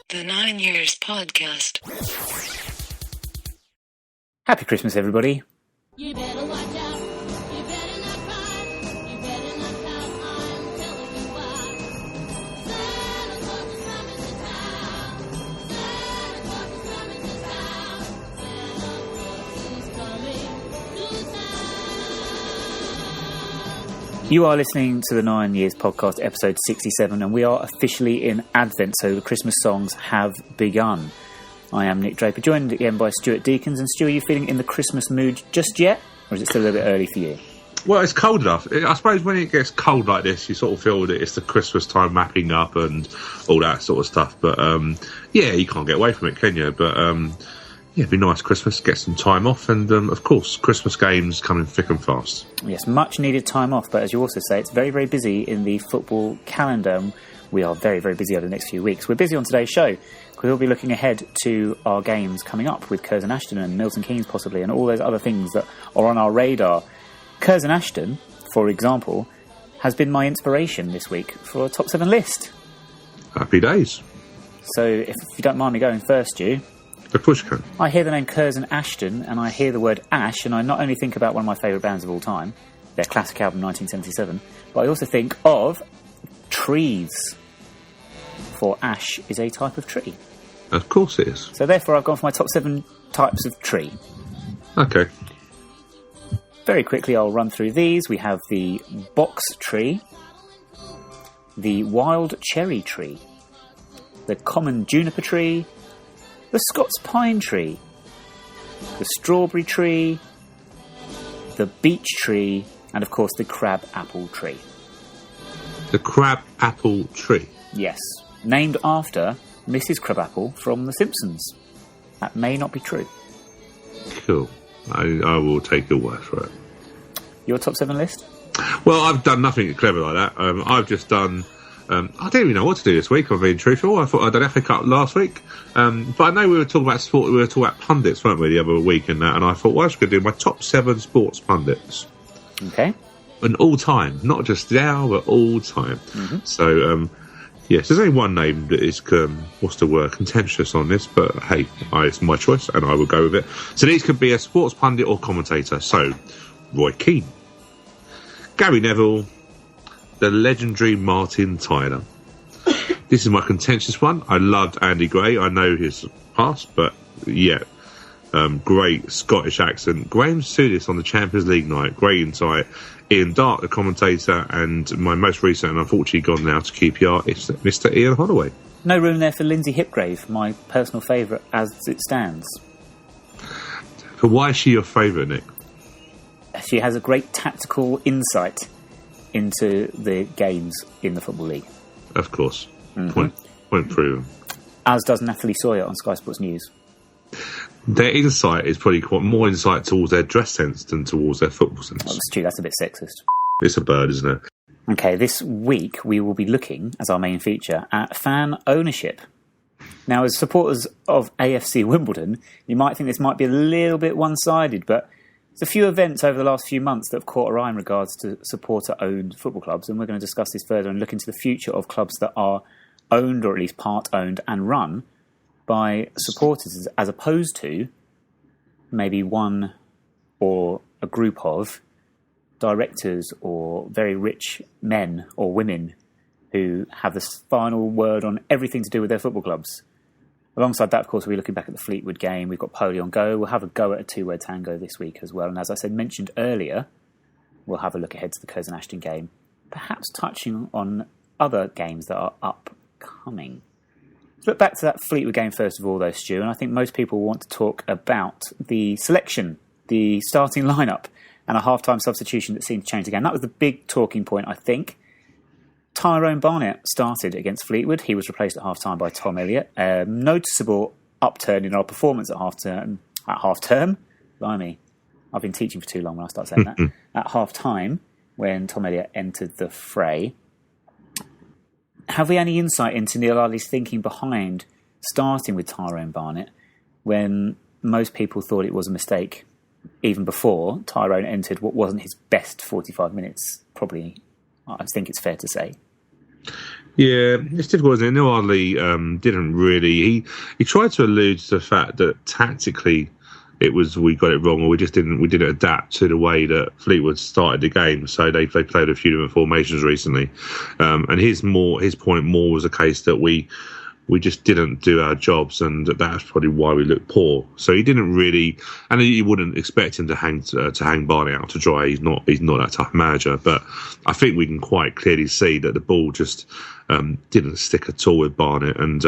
The 9 Years Podcast. Happy Christmas, everybody. You better watch out. You better not cry. You better not pout. I'm telling you why. Santa Claus is coming to town. Santa Claus is coming to town. Santa Claus is coming to town. You are listening to the 9 Years Podcast, episode 67, and we are officially in Advent, so the Christmas songs have begun. I am Nick Draper, joined again by Stuart Deakins. And Stuart, are you feeling in the Christmas mood just yet? Or is it still a little bit early for you? Well, it's cold enough. I suppose when it gets cold like this, you sort of feel that it's the Christmas time wrapping up and all that sort of stuff. But, yeah, you can't get away from it, can you? But, yeah, it'd be nice Christmas, get some time off. And, of course, Christmas games coming thick and fast. Yes, much needed time off. But as you also say, it's very, very busy in the football calendar. We are very, very busy over the next few weeks. We're busy on today's show. We'll be looking ahead to our games coming up with Curzon Ashton and Milton Keynes possibly, and all those other things that are on our radar. Curzon Ashton, for example, has been my inspiration this week for a top 7 list. Happy days. So if you don't mind me going first, Stu. The push can. I hear the name Curzon Ashton and I hear the word ash, and I not only think about one of my favourite bands of all time, their classic album 1977, but I also think of trees. For ash is a type of tree. Of course it is. So therefore I've gone for my top 7 types of tree. Okay. Very quickly I'll run through these. We have the box tree, the wild cherry tree, the common juniper tree, the Scots pine tree, the strawberry tree, the beech tree, and of course the crab apple tree. The crab apple tree? Yes. Named after Mrs. Crabapple from The Simpsons. That may not be true. Cool. I will take your word for it. Your top 7 list? Well, I've done nothing clever like that. I've just done... I don't even know what to do this week, if I'm being truthful. I thought I'd done FA Cup last week. But I know we were talking about sport, we were talking about pundits, weren't we, the other week and that, and I thought, well, I was going to do my top 7 sports pundits. Okay. And all time. Not just now, but all time. Mm-hmm. So... yes, there's only one name that is, contentious on this, but hey, it's my choice and I will go with it. So these could be a sports pundit or commentator. So, Roy Keane, Gary Neville, the legendary Martin Tyler. This is my contentious one. I loved Andy Gray. I know his past, but yeah, great Scottish accent. Graham Souness on the Champions League night, great insight. Ian Dart, the commentator, and my most recent and unfortunately gone now to QPR is Mr. Ian Holloway. No room there for Lindsay Hipgrave, my personal favourite as it stands. But why is she your favourite, Nick? She has a great tactical insight into the games in the Football League. Of course. Mm-hmm. Point proven. As does Natalie Sawyer on Sky Sports News. Their insight is probably quite more insight towards their dress sense than towards their football sense. Oh, that's true, that's a bit sexist. It's a bird, isn't it? Okay, this week we will be looking, as our main feature, at fan ownership. Now, as supporters of AFC Wimbledon, you might think this might be a little bit one-sided, but there's a few events over the last few months that have caught our eye in regards to supporter-owned football clubs, and we're going to discuss this further and look into the future of clubs that are owned, or at least part-owned and run, by supporters as opposed to maybe one or a group of directors or very rich men or women who have the final word on everything to do with their football clubs. Alongside that, of course, we'll be looking back at the Fleetwood game. We've got Poli on go. We'll have a go at a two-word tango this week as well. And as I mentioned earlier, we'll have a look ahead to the Curzon Ashton game, perhaps touching on other games that are upcoming. Look back to that Fleetwood game first of all, though, Stu, and I think most people want to talk about the selection, the starting lineup, and a half-time substitution that seemed to change the game. That was the big talking point, I think. Tyrone Barnett started against Fleetwood. He was replaced at half-time by Tom Elliott. Noticeable upturn in our performance at half-term. Blimey, I've been teaching for too long when I start saying that. At half-time, when Tom Elliott entered the fray. Have we any insight into Neil Ardley's thinking behind starting with Tyrone Barnett when most people thought it was a mistake even before Tyrone entered what wasn't his best 45 minutes? Probably, I think it's fair to say. Yeah, it's difficult, isn't it? Neil Ardley didn't really. He tried to allude to the fact that tactically we got it wrong, or we didn't adapt to the way that Fleetwood started the game. So they played a few different formations recently, and his point more was a case that we just didn't do our jobs, and that's probably why we looked poor. So he didn't really, and you wouldn't expect him to hang Barney out to dry. He's not that type of manager. But I think we can quite clearly see that the ball just didn't stick at all with Barnett, and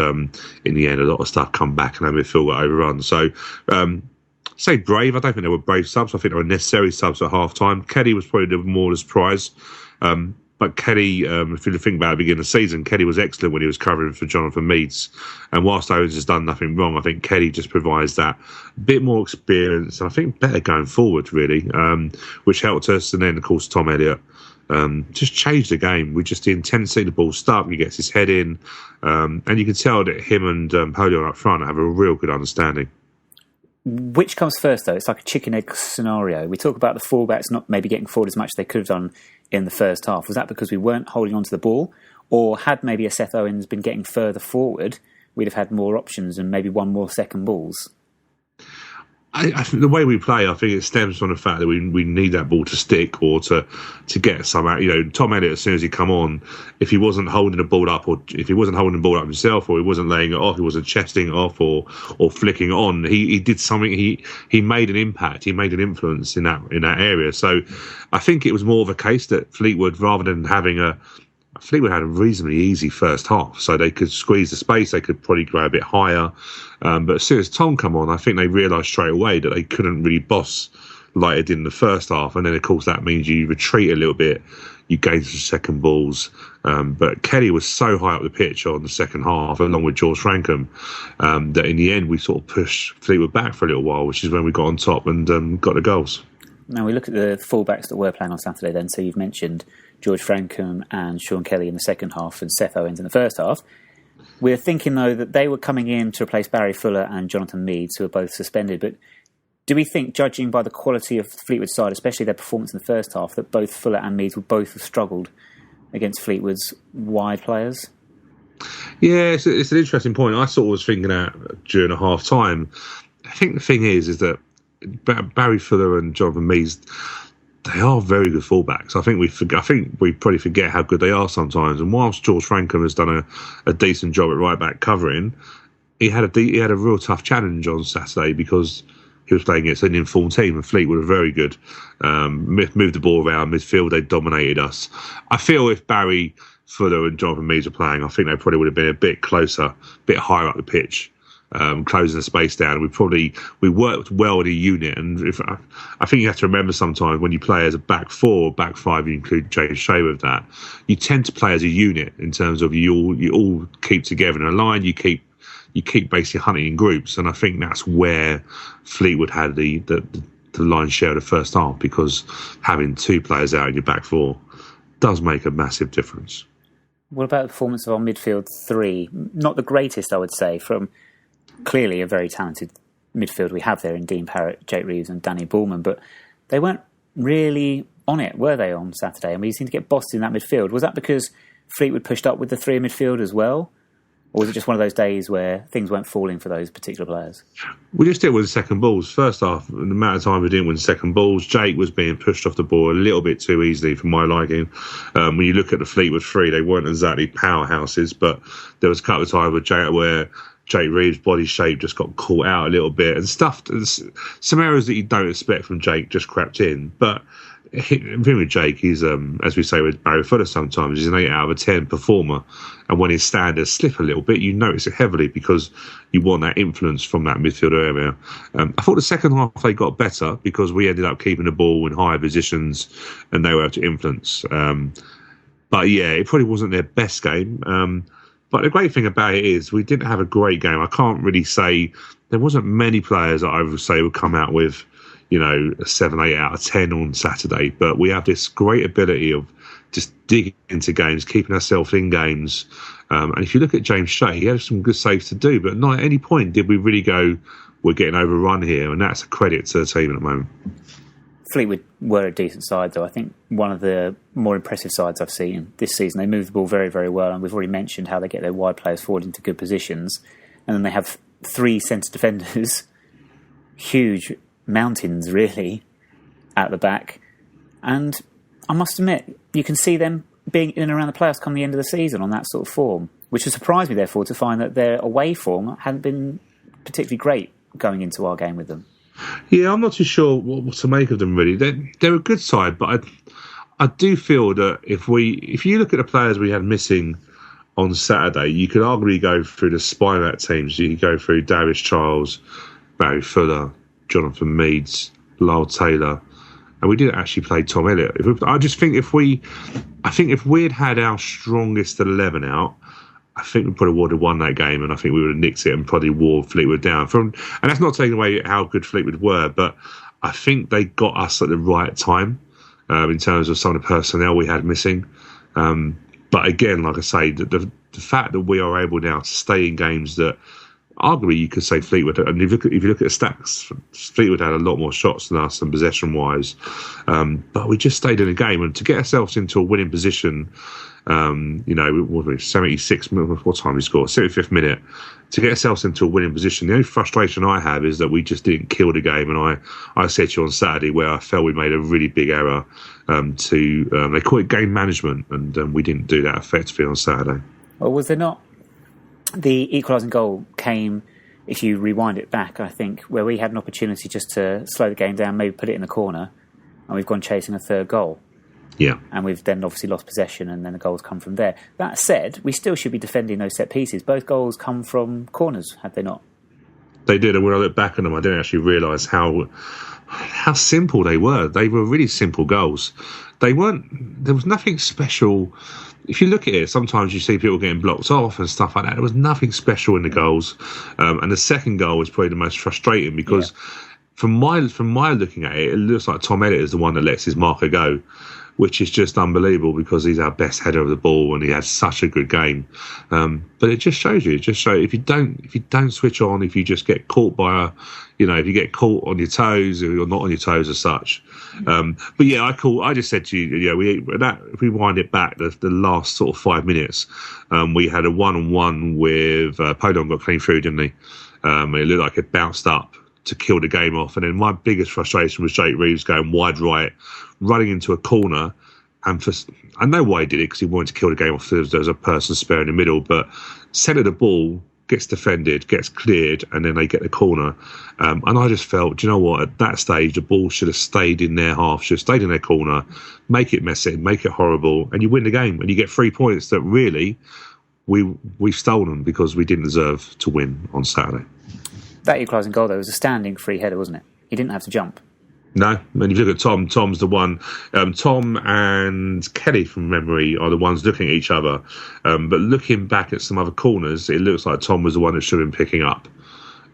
in the end, a lot of stuff come back and our midfield got overrun. So. Say brave. I don't think they were brave subs. I think they were necessary subs at half time. Kelly was probably the surprise. But Kelly, if you think about it, at the beginning of the season, Kelly was excellent when he was covering for Jonathan Meades. And whilst Owens has done nothing wrong, I think Kelly just provides that bit more experience, and I think better going forward, really, which helped us. And then, of course, Tom Elliott just changed the game. The intensity, the ball stuck, he gets his head in. And you can tell that him and Holion up front have a real good understanding. Which comes first, though? It's like a chicken-egg scenario. We talk about the fullbacks not maybe getting forward as much as they could have done in the first half. Was that because we weren't holding on to the ball? Or had maybe a Seth Owens been getting further forward, we'd have had more options and maybe won more second balls? I think the way we play, I think it stems from the fact that we need that ball to stick or to get some out. Tom Elliott, as soon as he come on, if he wasn't holding the ball up, or if he wasn't holding the ball up himself, or he wasn't laying it off, he wasn't chesting it off or flicking it on, he did something. He made an impact. He made an influence in that area. So I think it was more of a case that Fleetwood, rather than Fleetwood had a reasonably easy first half, so they could squeeze the space, they could probably go a bit higher. But as soon as Tom come on, I think they realised straight away that they couldn't really boss like they did in the first half. And then, of course, that means you retreat a little bit, you gain some second balls. But Kelly was so high up the pitch on the second half, along with George Frankham, that in the end we sort of pushed Fleetwood back for a little while, which is when we got on top and got the goals. Now we look at the fullbacks that were playing on Saturday then. So you've mentioned George Frankham and Sean Kelly in the second half and Seth Owens in the first half. We're thinking, though, that they were coming in to replace Barry Fuller and Jonathan Meades, who are both suspended. But do we think, judging by the quality of the Fleetwood side, especially their performance in the first half, that both Fuller and Meades would both have struggled against Fleetwood's wide players? Yeah, it's an interesting point. I sort of was thinking that during a half time. I think the thing is that Barry Fuller and Jonathan Meades, they are very good fullbacks. I think we probably forget how good they are sometimes. And whilst George Frankham has done a decent job at right back covering, he had a real tough challenge on Saturday because he was playing against an informed team, and Fleetwood were very good. Moved the ball around midfield, they dominated us. I feel if Barry Fuller and Jonathan Meades were playing, I think they probably would have been a bit closer, a bit higher up the pitch. Closing the space down. We worked well in a unit, and I think you have to remember sometimes when you play as a back four, back five, you include James Shea with that, you tend to play as a unit in terms of you all keep together in a line, you keep basically hunting in groups, and I think that's where Fleetwood had the lion's share of the first half, because having two players out in your back four does make a massive difference. What about the performance of our midfield three? Not the greatest, I would say, from clearly a very talented midfield we have there in Dean Parrott, Jake Reeves and Danny Bullman, but they weren't really on it, were they, on Saturday? I mean, you seemed to get bossed in that midfield. Was that because Fleetwood pushed up with the three in midfield as well? Or was it just one of those days where things weren't falling for those particular players? We just didn't win second balls. First half, the amount of time we didn't win second balls, Jake was being pushed off the ball a little bit too easily for my liking. When you look at the Fleetwood three, they weren't exactly powerhouses, but there was a couple of times where Jake Reeves' body shape just got caught out a little bit, and some errors that you don't expect from Jake just crept in. But the thing with Jake, he's, as we say with Barry Fuller sometimes, he's an 8 out of 10 performer. And when his standards slip a little bit, you notice it heavily because you want that influence from that midfield area. I thought the second half they got better because we ended up keeping the ball in higher positions and they were able to influence. But yeah, it probably wasn't their best game. But the great thing about it is we didn't have a great game. I can't really say there wasn't many players that I would say would come out with, a 7, 8 out of 10 on Saturday. But we have this great ability of just digging into games, keeping ourselves in games. And if you look at James Shea, he had some good saves to do, but not at any point did we really go, we're getting overrun here. And that's a credit to the team at the moment. Fleetwood were a decent side, though. I think one of the more impressive sides I've seen this season. They move the ball very, very well, and we've already mentioned how they get their wide players forward into good positions. And then they have 3 centre defenders, huge mountains, really, at the back. And I must admit, you can see them being in and around the playoffs come the end of the season on that sort of form, which has surprised me, therefore, to find that their away form hadn't been particularly great going into our game with them. Yeah, I'm not too sure what to make of them, really. They're a good side, but I do feel that if you look at the players we had missing on Saturday, you could arguably go through the spine of that team. So you could go through Darius Charles, Barry Fuller, Jonathan Meads, Lyle Taylor, and we didn't actually play Tom Elliott. I think if we'd had our strongest 11 out, I think we probably would have won that game, and I think we would have nicked it and probably wore Fleetwood down. And that's not taking away how good Fleetwood were, but I think they got us at the right time in terms of some of the personnel we had missing. But again, like I say, the fact that we are able now to stay in games that arguably you could say Fleetwood, and if you look at the stats, Fleetwood had a lot more shots than us and possession-wise. But we just stayed in the game, and to get ourselves into a winning position, 76 minutes, what time we scored? 75th minute. To get ourselves into a winning position, the only frustration I have is that we just didn't kill the game. And I said to you on Saturday where I felt we made a really big error they call it game management, and we didn't do that effectively on Saturday. Well, was there not? The equalising goal came, if you rewind it back, I think, where we had an opportunity just to slow the game down, maybe put it in the corner, and we've gone chasing a third goal. Yeah. And we've then obviously lost possession, and then the goals come from there. That said, we still should be defending those set pieces. Both goals come from corners, had they not? They did, and when I look back at them, I didn't actually realise how simple they were. They were really simple goals. There was nothing special. If you look at it, sometimes you see people getting blocked off and stuff like that. There was nothing special in the goals. And the second goal was probably the most frustrating because from my looking at it, it looks like Tom Elliott is the one that lets his marker go, which is just unbelievable because he's our best header of the ball and he had such a good game. But it just shows you. If you don't switch on, if you just get caught by if you get caught on your toes or you're not on your toes as such. But yeah, I just said to you, if we wind it back, the last sort of 5 minutes, we had a 1-on-1 with Podon got clean through, didn't he? And it looked like it bounced up to kill the game off. And then my biggest frustration was Jake Reeves going wide right, running into a corner. And I know why he did it, because he wanted to kill the game off. There was a person spare in the middle, but centre the ball, gets defended, gets cleared, and then they get the corner. And I just felt, do you know what? At that stage, the ball should have stayed in their half, should have stayed in their corner, make it messy, make it horrible, and you win the game. And you get 3 points that really we've stolen because we didn't deserve to win on Saturday. That equalising goal, though, was a standing free header, wasn't it? He didn't have to jump. No, and if you look at Tom, Tom's the one. Tom and Kelly, from memory, are the ones looking at each other. But looking back at some other corners, it looks like Tom was the one that should have been picking up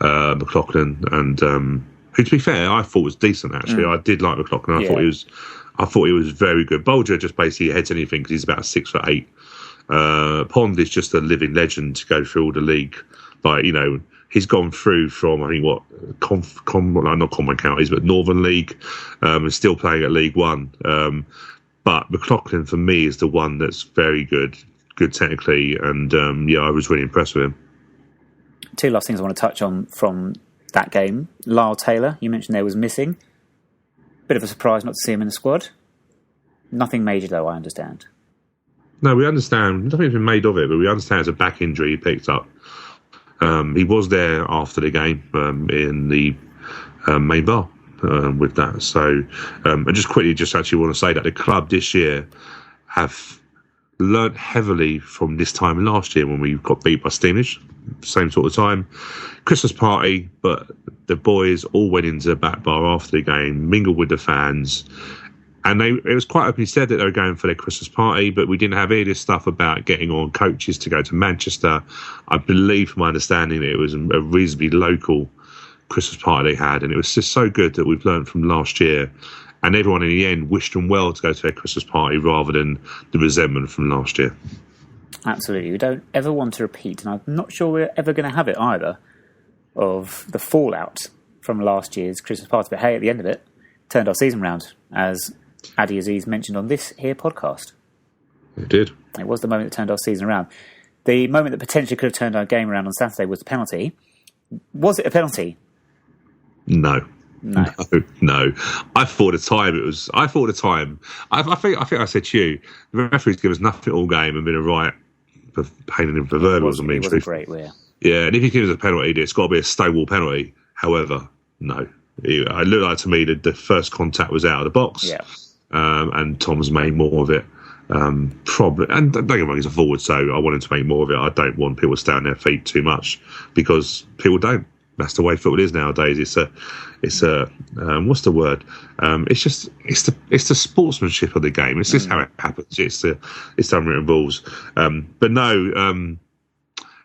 McLaughlin. And who, to be fair, I thought was decent, actually. I did like McLaughlin. I thought he was very good. Bolger just basically heads anything because he's about 6'8". Pond is just a living legend to go through all the league. He's gone through from, I think, not Common Counties, but Northern League, and still playing at League One. But McLaughlin, for me, is the one that's very good technically, and I was really impressed with him. 2 last things I want to touch on from that game. Lyle Taylor, you mentioned there was missing. Bit of a surprise not to see him in the squad. Nothing major, though, I understand. No, we understand. Nothing's been made of it, but we understand it's a back injury he picked up. He was there after the game in the main bar with that. So I just quickly actually want to say that the club this year have learnt heavily from this time last year when we got beat by Stevenage, same sort of time. Christmas party, but the boys all went into the back bar after the game, mingled with the fans. And it was quite openly said that they were going for their Christmas party, but we didn't have any of this stuff about getting on coaches to go to Manchester. I believe, from my understanding, that it was a reasonably local Christmas party they had. And it was just so good that we've learned from last year. And everyone in the end wished them well to go to their Christmas party rather than the resentment from last year. Absolutely. We don't ever want to repeat, and I'm not sure we're ever going to have it either, of the fallout from last year's Christmas party. But hey, at the end of it, turned our season round, as Adi Aziz mentioned on this here podcast. It did. It was the moment that turned our season around. The moment that potentially could have turned our game around on Saturday was the penalty. Was it a penalty? No. No. No. I thought at the time it was. I think I said to you, the referee's given us nothing all game and been a right for painting him for verbals. It wasn't great, yeah. Yeah, and if he gives us a penalty, it's got to be a Stonewall penalty. However, no. It looked like to me that the first contact was out of the box. Yeah. And Tom's made more of it. Probably, and don't get me wrong, he's a forward, so I want him to make more of it. I don't want people to stay on their feet too much because people don't. That's the way football is nowadays. It's a what's the word? It's the sportsmanship of the game. It's just how it happens. It's the unwritten rules. But no.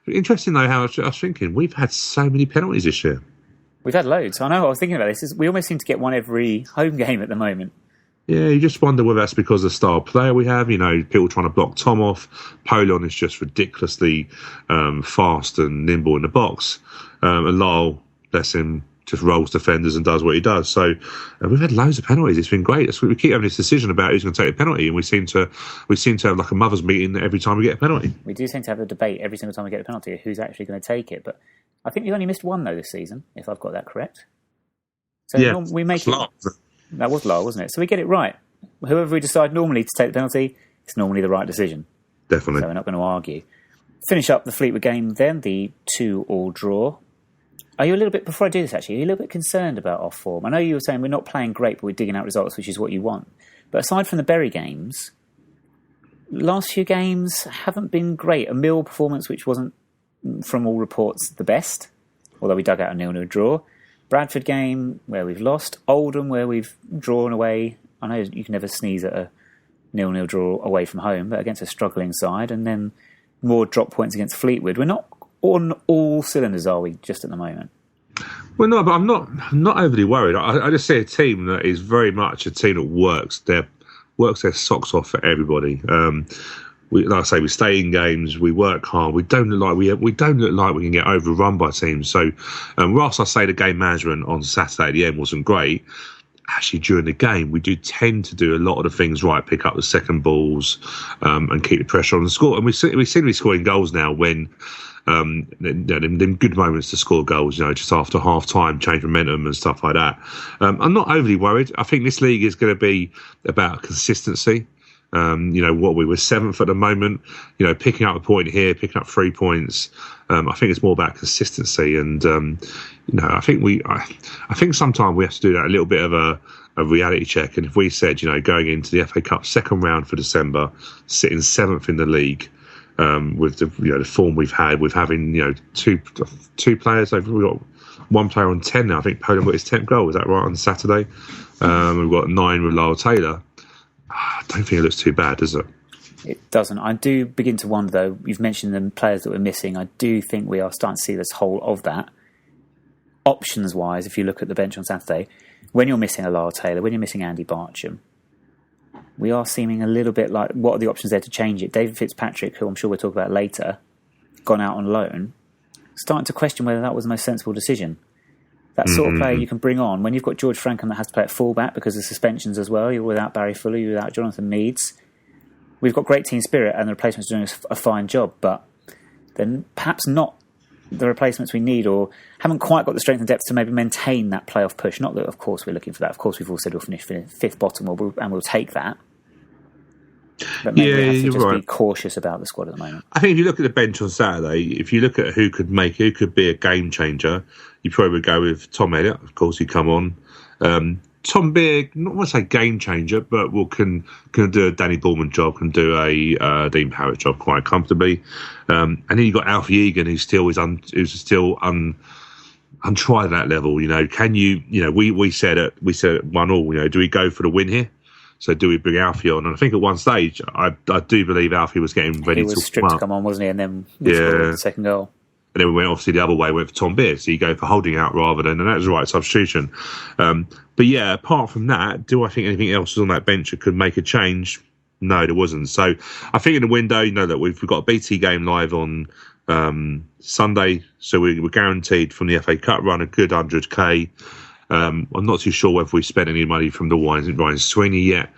Interesting though, how I was thinking we've had so many penalties this year. We've had loads. I know. I was thinking about this. We almost seem to get one every home game at the moment. Yeah, you just wonder whether that's because of the style player we have. You know, people trying to block Tom off. Polon is just ridiculously fast and nimble in the box. And Lyle, bless him, just rolls defenders and does what he does. So we've had loads of penalties. It's been great. We keep having this decision about who's going to take a penalty, and we seem to have like a mother's meeting every time we get a penalty. We do seem to have a debate every single time we get a penalty of who's actually going to take it. But I think we've only missed one though this season, if I've got that correct. So yeah, we make it. That was Lyle, wasn't it? So we get it right. Whoever we decide normally to take the penalty, it's normally the right decision. Definitely. So we're not going to argue. Finish up the Fleetwood game then, the 2-2 draw. Are you a little bit, before I do this actually, are you a little bit concerned about our form? I know you were saying we're not playing great, but we're digging out results, which is what you want. But aside from the Bury games, last few games haven't been great. A Mill performance, which wasn't, from all reports, the best, although we dug out a 0-0 draw. Bradford game, where we've lost. Oldham, where we've drawn away. I know you can never sneeze at a 0-0 draw away from home, but against a struggling side. And then more drop points against Fleetwood. We're not on all cylinders, are we, just at the moment? Well, no, but I'm not overly worried. I just see a team that is very much a team that works their socks off for everybody. Like I say, we stay in games, we work hard. We don't look like we can get overrun by teams. So, whilst I say the game management on Saturday at the end wasn't great, actually during the game we do tend to do a lot of the things right, pick up the second balls, and keep the pressure on the score. And we seem to be scoring goals now when. Them good moments to score goals, just after half time, change momentum and stuff like that. I'm not overly worried. I think this league is going to be about consistency. What we were 7th at the moment, picking up a point here, picking up 3 points. I think it's more about consistency, and I think sometimes we have to do that a little bit of a reality check. And if we said, going into the FA Cup second round for December, sitting 7th in the league. With the form we've had, with having two players, we've got one player on 10 now. I think Poland got his 10th goal. Was that right on Saturday? We've got 9 with Lyle Taylor. I don't think it looks too bad, does it? It doesn't. I do begin to wonder, though. You've mentioned the players that we're missing. I do think we are starting to see this whole of that. Options-wise, if you look at the bench on Saturday, when you're missing a Lyle Taylor, when you're missing Andy Barcham, we are seeming a little bit like, what are the options there to change it? David Fitzpatrick, who I'm sure we'll talk about later, gone out on loan, starting to question whether that was the most sensible decision. That sort of player you can bring on when you've got George Frankham that has to play at fullback because of suspensions as well. You're without Barry Fuller, you're without Jonathan Meads. We've got great team spirit and the replacements are doing a fine job, but then perhaps not the replacements we need, or haven't quite got the strength and depth to maybe maintain that playoff push. Not that, of course, we're looking for that. Of course, we've all said we'll finish 5th bottom, and we'll take that. But maybe we have to just be cautious about the squad at the moment. I think if you look at the bench on Saturday, if you look at who could be a game changer, you probably would go with Tom Elliott. Of course, he'd come on. Tom Beer, not want to say game changer, but can do a Danny Bullman job, can do a Dean Parrott job quite comfortably. And then you've got Alfie Egan, who's still untried at that level. Can you? We said at 1-1. Do we go for the win here? So do we bring Alfie on? And I think at one stage, I do believe Alfie was getting ready to come on. He was stripped to come on, wasn't he? And then scored the second goal. And then we went obviously the other way, went for Tom Beer. So you go for holding out rather than, and that was the right substitution. But yeah, apart from that, do I think anything else was on that bench that could make a change? No, there wasn't. So I think in the window, that we've got a BT game live on Sunday. So we're guaranteed from the FA Cup run a good 100k. I'm not too sure whether we spent any money from the Ryan Sweeney yet.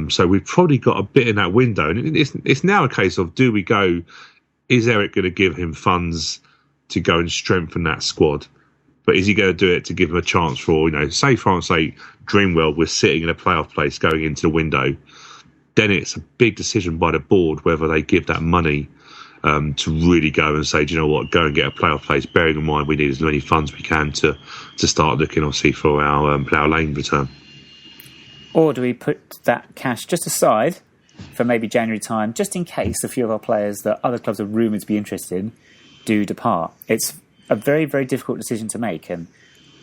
So we've probably got a bit in that window. And it's now a case of, do we go, is Eric going to give him funds to go and strengthen that squad? But is he going to do it to give him a chance for, say for instance, say Dreamworld was sitting in a playoff place going into the window, then it's a big decision by the board whether they give that money to really go and say, do you know what, go and get a playoff place, bearing in mind we need as many funds we can to start looking, obviously, for our lane return. Or do we put that cash just aside for maybe January time, just in case a few of our players that other clubs are rumoured to be interested in do depart? It's a very, very difficult decision to make, and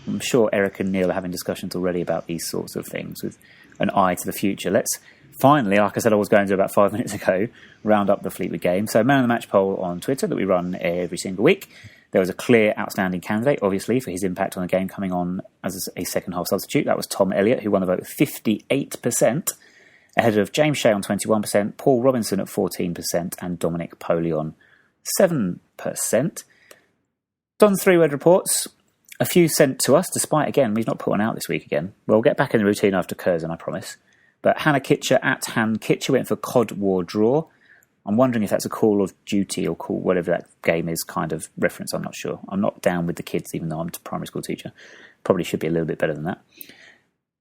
I'm sure Eric and Neil are having discussions already about these sorts of things with an eye to the future. Let's finally, like I said I was going to about 5 minutes ago, round up the Fleetwood game. So Man of the Match poll on Twitter that we run every single week. There was a clear outstanding candidate, obviously, for his impact on the game coming on as a second-half substitute. That was Tom Elliott, who won the vote with 58%, ahead of James Shea on 21%, Paul Robinson at 14%, and Dominic Poley on 7%. Don's three-word reports, a few sent to us, despite, again, we've not put one out this week again. We'll get back in the routine after Curzon, I promise. But Hannah Kitcher at Han Kitcher went for Cod War Draw. I'm wondering if that's a Call of Duty or Call, whatever that game is, kind of reference. I'm not sure. I'm not down with the kids, even though I'm a primary school teacher. Probably should be a little bit better than that.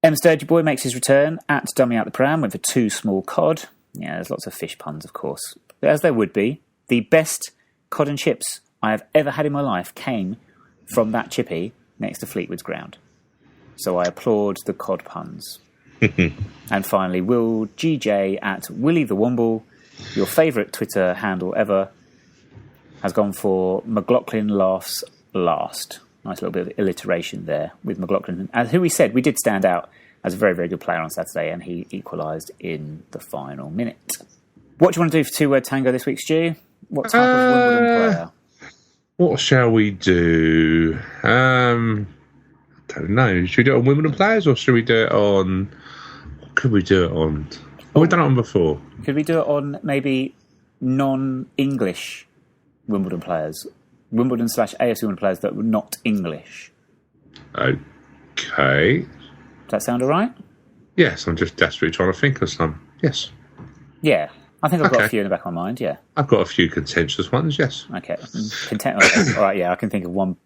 M. Sturgey Boy makes his return at Dummy Out the Pram, went for 2 small cod. Yeah, there's lots of fish puns, of course. As there would be. The best cod and chips I have ever had in my life came from that chippy next to Fleetwood's ground. So I applaud the cod puns. And finally, Will GJ at Willie the Womble, your favourite Twitter handle ever, has gone for McLaughlin laughs last. Nice little bit of alliteration there with McLaughlin. As who we said, we did stand out as a very, very good player on Saturday, and he equalised in the final minute. What do you want to do for two-word tango this week, Stu? What type of Wimbledon player? What shall we do? I don't know. Should we do it on Wimbledon players, or should we do it on... What could we do it on? Have we done it on before? Could we do it on maybe non-English Wimbledon players? Wimbledon / AFC Wimbledon players that were not English. Okay. Does that sound all right? Yes, I'm just desperately trying to think of some. Yes. Yeah. I think I've got a few in the back of my mind, yeah. I've got a few contentious ones, yes. Okay. Okay. All right, yeah, I can think of one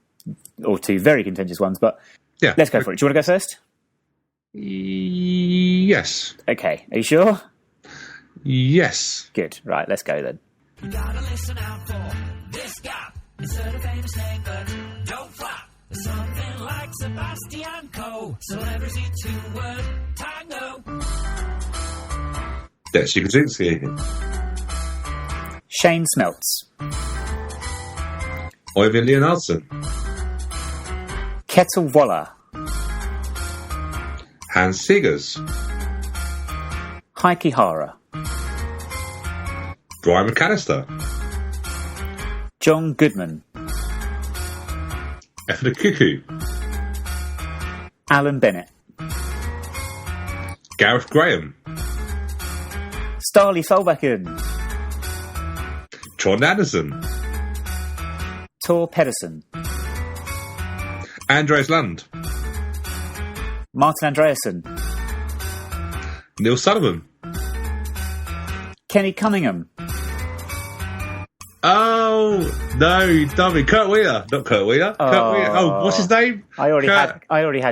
or two very contentious ones, but yeah, let's go for it. Do you want to go first? Yes. Okay. Are you sure? Yes. Good. Right, let's go then. You gotta listen out for this guy. It's a famous name, but don't flop. Something like Sebastian Coe. Celebrity two-word tango. Yes, you can see it. Shane Smelts. Oyvind Leonardsen. Kettle Waller. Hans Siggers. Heike Hara. Brian McAllister. John Goodman. Effa Cuckoo. Alan Bennett. Gareth Graham. Starley Solbakken. Trond Anderson. Tor Pedersen. Andres Lund. Martin Andreasen. Neil Sullivan. Kenny Cunningham. Oh, no, dummy. Kurt Wheeler. Not Kurt Wheeler. Oh, Kurt Wheeler. Oh, what's his name? I already had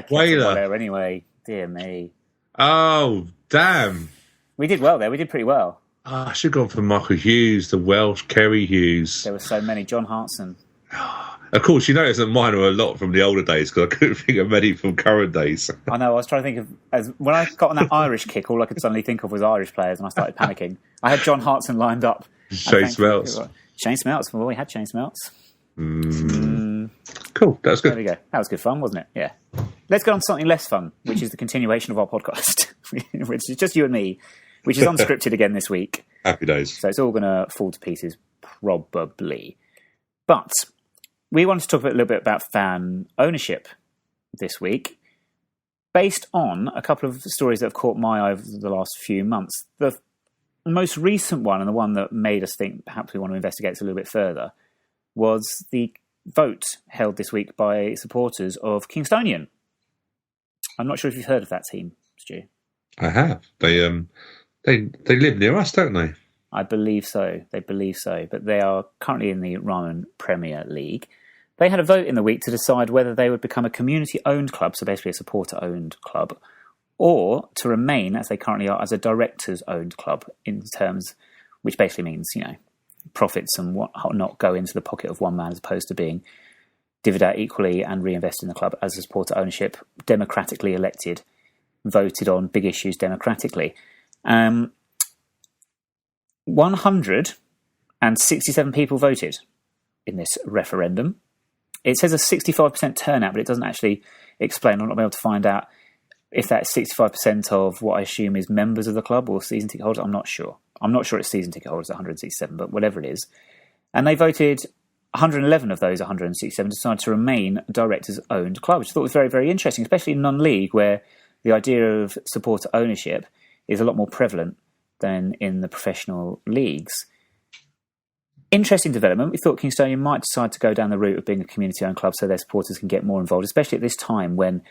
Kettle Wheeler there anyway. Dear me. Oh, damn. We did well there. We did pretty well. Oh, I should have gone for Michael Hughes, the Welsh Kerry Hughes. There were so many. John Hartson. Of course, you notice that mine were a lot from the older days because I couldn't think of many from current days. I know. I was trying to think of... when I got on that Irish kick, all I could suddenly think of was Irish players, and I started panicking. I had John Hartson lined up. Shane Smelts. Shane Smelts. Well, we had Shane Smelts. Cool. That was good. There we go. That was good fun, wasn't it? Yeah. Let's go on to something less fun, which is the continuation of our podcast, which is just you and me, which is unscripted again this week. Happy days. So it's all going to fall to pieces, probably. But we wanted to talk a little bit about fan ownership this week, based on a couple of stories that have caught my eye over the last few months. The most recent one, and the one that made us think perhaps we want to investigate this a little bit further, was the vote held this week by supporters of Kingstonian. I'm not sure if you've heard of that team, Stu. I have. They live near us, don't they? I believe so. They believe so. But they are currently in the Ryman Premier League. They had a vote in the week to decide whether they would become a community-owned club, so basically a supporter-owned club, or to remain, as they currently are, as a directors-owned club, in terms, which basically means, profits and whatnot go into the pocket of one man as opposed to being divvied out equally and reinvested in the club as a supporter ownership, democratically elected, voted on big issues democratically. 167 people voted in this referendum. It says a 65% turnout, but it doesn't actually explain. I'm not able to find out if that's 65% of what I assume is members of the club or season ticket holders. I'm not sure. I'm not sure it's season ticket holders, 167, but whatever it is. And they voted, 111 of those 167 decided to remain a directors-owned club, which I thought was very, very interesting, especially in non-league, where the idea of supporter ownership is a lot more prevalent than in the professional leagues. Interesting development. We thought Kingstonian might decide to go down the route of being a community-owned club so their supporters can get more involved, especially at this time when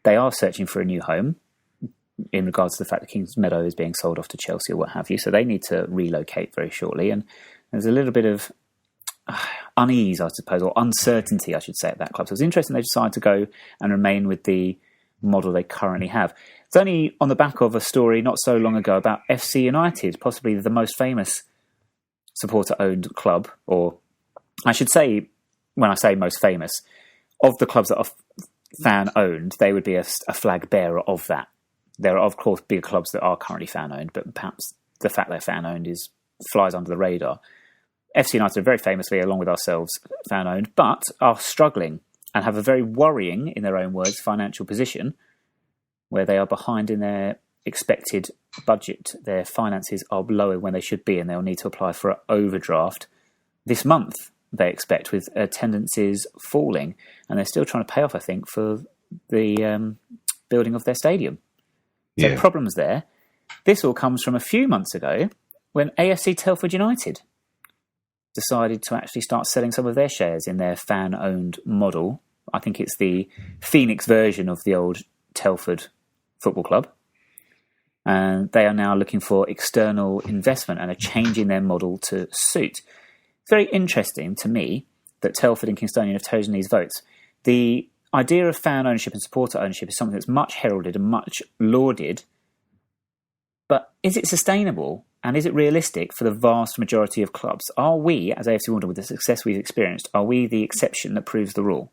they are searching for a new home in regards to the fact that Kings Meadow is being sold off to Chelsea or what have you. So they need to relocate very shortly. And there's a little bit of unease, I suppose, or uncertainty, I should say, at that club. So it's interesting they decided to go and remain with the model they currently have. It's only on the back of a story not so long ago about FC United, possibly the most famous supporter-owned club, or I should say, when I say most famous, of the clubs that are fan-owned, they would be a flag bearer of that. There are, of course, bigger clubs that are currently fan-owned, but perhaps the fact they're fan-owned flies under the radar. FC United are very famously, along with ourselves, fan-owned, but are struggling and have a very worrying, in their own words, financial position, where they are behind in their expected budget. Their finances are lower when they should be, and they'll need to apply for an overdraft this month, they expect, with attendances falling. And they're still trying to pay off, I think, for the building of their stadium. So problems there. This all comes from a few months ago when AFC Telford United decided to actually start selling some of their shares in their fan-owned model. I think it's the Phoenix version of the old Telford Football Club. And they are now looking for external investment and are changing their model to suit. It's very interesting to me that Telford and Kingstonian have chosen these votes. The idea of fan ownership and supporter ownership is something that's much heralded and much lauded. But is it sustainable? And is it realistic for the vast majority of clubs? Are we, as AFC Wimbledon, with the success we've experienced, are we the exception that proves the rule?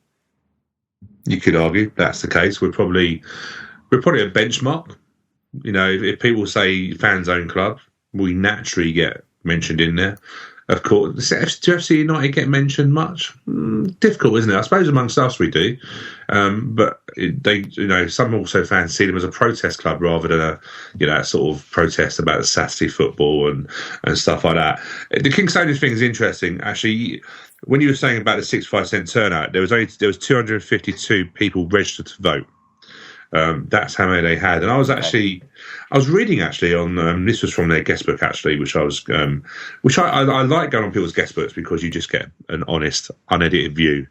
You could argue that's the case. We're probably a benchmark. If people say fans own club, we naturally get mentioned in there. Of course, does FC United get mentioned much? Difficult, isn't it? I suppose amongst us we do, but they, some also fans see them as a protest club rather than a sort of protest about the Saturday football and stuff like that. The Kingstonian thing is interesting, actually. When you were saying about the 65% turnout, there was 252 people registered to vote. That's how many they had, and I was reading on this was from their guest book actually, which I like going on people's guest books because you just get an honest, unedited view.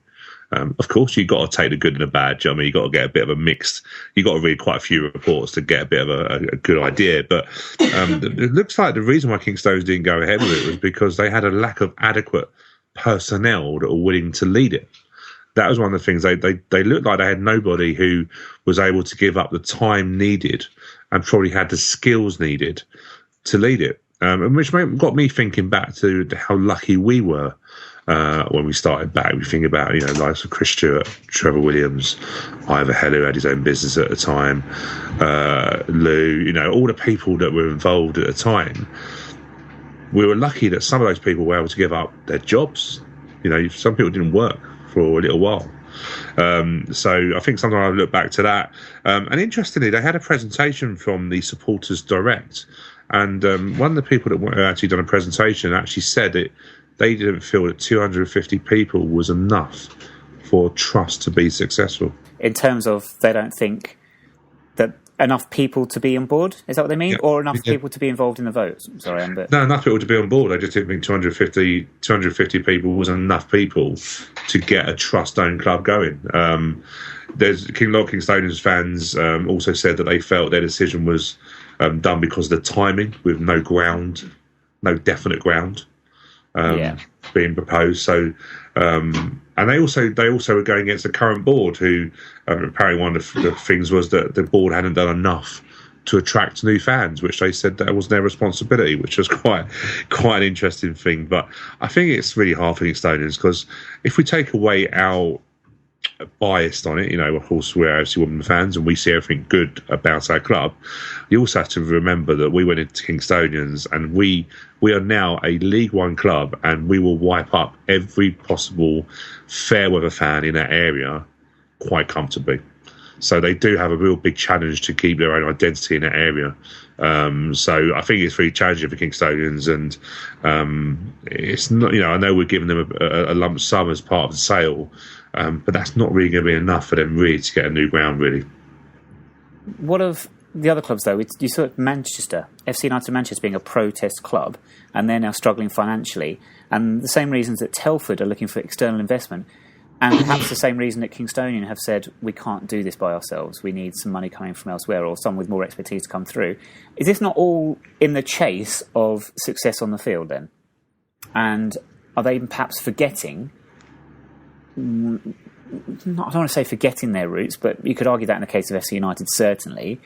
Of course, you've got to take the good and the bad. Do you know what I mean? You've got to get a bit of a mixed. You've got to read quite a few reports to get a bit of a good idea. But it looks like the reason why Kingstonian didn't go ahead with it was because they had a lack of adequate personnel that were willing to lead it. That was one of the things. They looked like they had nobody who was able to give up the time needed and probably had the skills needed to lead it. And which got me thinking back to how lucky we were when we started back. We think about, likes of Chris Stewart, Trevor Williams, Ivor Heller, who had his own business at the time, Lou, all the people that were involved at the time. We were lucky that some of those people were able to give up their jobs. Some people didn't work for a little while. So I think sometimes I look back to that. And interestingly, they had a presentation from the Supporters Direct. And one of the people that actually done a presentation actually said that they didn't feel that 250 people was enough for trust to be successful. In terms of, they don't think that enough people to be on board? Is that what they mean? Yeah. Or enough people to be involved in the vote? Sorry, but No, enough people to be on board. I just didn't think 250 people was enough people to get a trust-owned club going. There's a lot of Kingstonians fans also said that they felt their decision was done because of the timing, with no definite ground being proposed. So, and they also were going against the current board, who apparently one of the things was that the board hadn't done enough to attract new fans, which they said that was their responsibility, which was quite an interesting thing. But I think it's really hard for Kingstonians, because if we take away our biased on it, of course we're AFC Wimbledon fans and we see everything good about our club, you also have to remember that we went into Kingstonians and we are now a League One club, and we will wipe up every possible fair weather fan in that area quite comfortably. So they do have a real big challenge to keep their own identity in that area. So I think it's really challenging for Kingstonians, and it's not. I know we're giving them a lump sum as part of the sale, but that's not really going to be enough for them really to get a new ground. Really. What of the other clubs, though? You saw Manchester, FC United Manchester being a protest club, and they're now struggling financially, and the same reasons that Telford are looking for external investment. And perhaps the same reason that Kingstonian have said, we can't do this by ourselves. We need some money coming from elsewhere, or someone with more expertise to come through. Is this not all in the chase of success on the field then? And are they perhaps forgetting, I don't want to say forgetting their roots, but you could argue that in the case of FC United, certainly.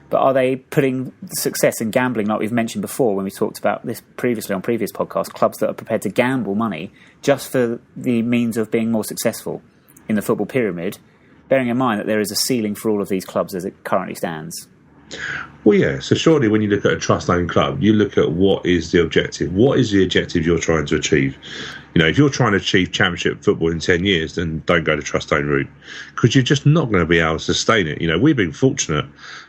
But are they putting success in gambling, like we've mentioned before when we talked about this previously on previous podcasts, clubs that are prepared to gamble money just for the means of being more successful in the football pyramid, bearing in mind that there is a ceiling for all of these clubs as it currently stands? Well, yeah. So surely when you look at a trust-owned club, you look at what is the objective. What is the objective you're trying to achieve? If you're trying to achieve championship football in 10 years, then don't go the trust-owned route, because you're just not going to be able to sustain it. We've been fortunate,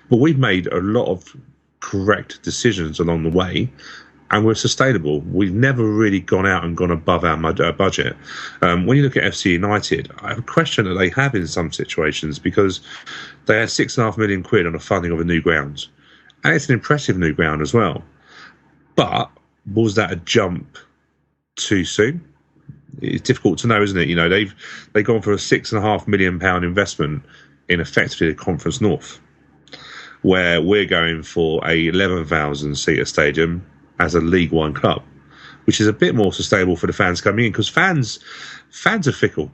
but we've made a lot of correct decisions along the way, and we're sustainable. We've never really gone out and gone above our budget. When you look at FC United, I have a question that they have in some situations, because they had £6.5 million on the funding of a new ground, and it's an impressive new ground as well. But was that a jump too soon? It's difficult to know, isn't it? They've gone for a £6.5 million investment in effectively the Conference North, where we're going for a 11,000-seater stadium as a League One club, which is a bit more sustainable for the fans coming in, because fans are fickle.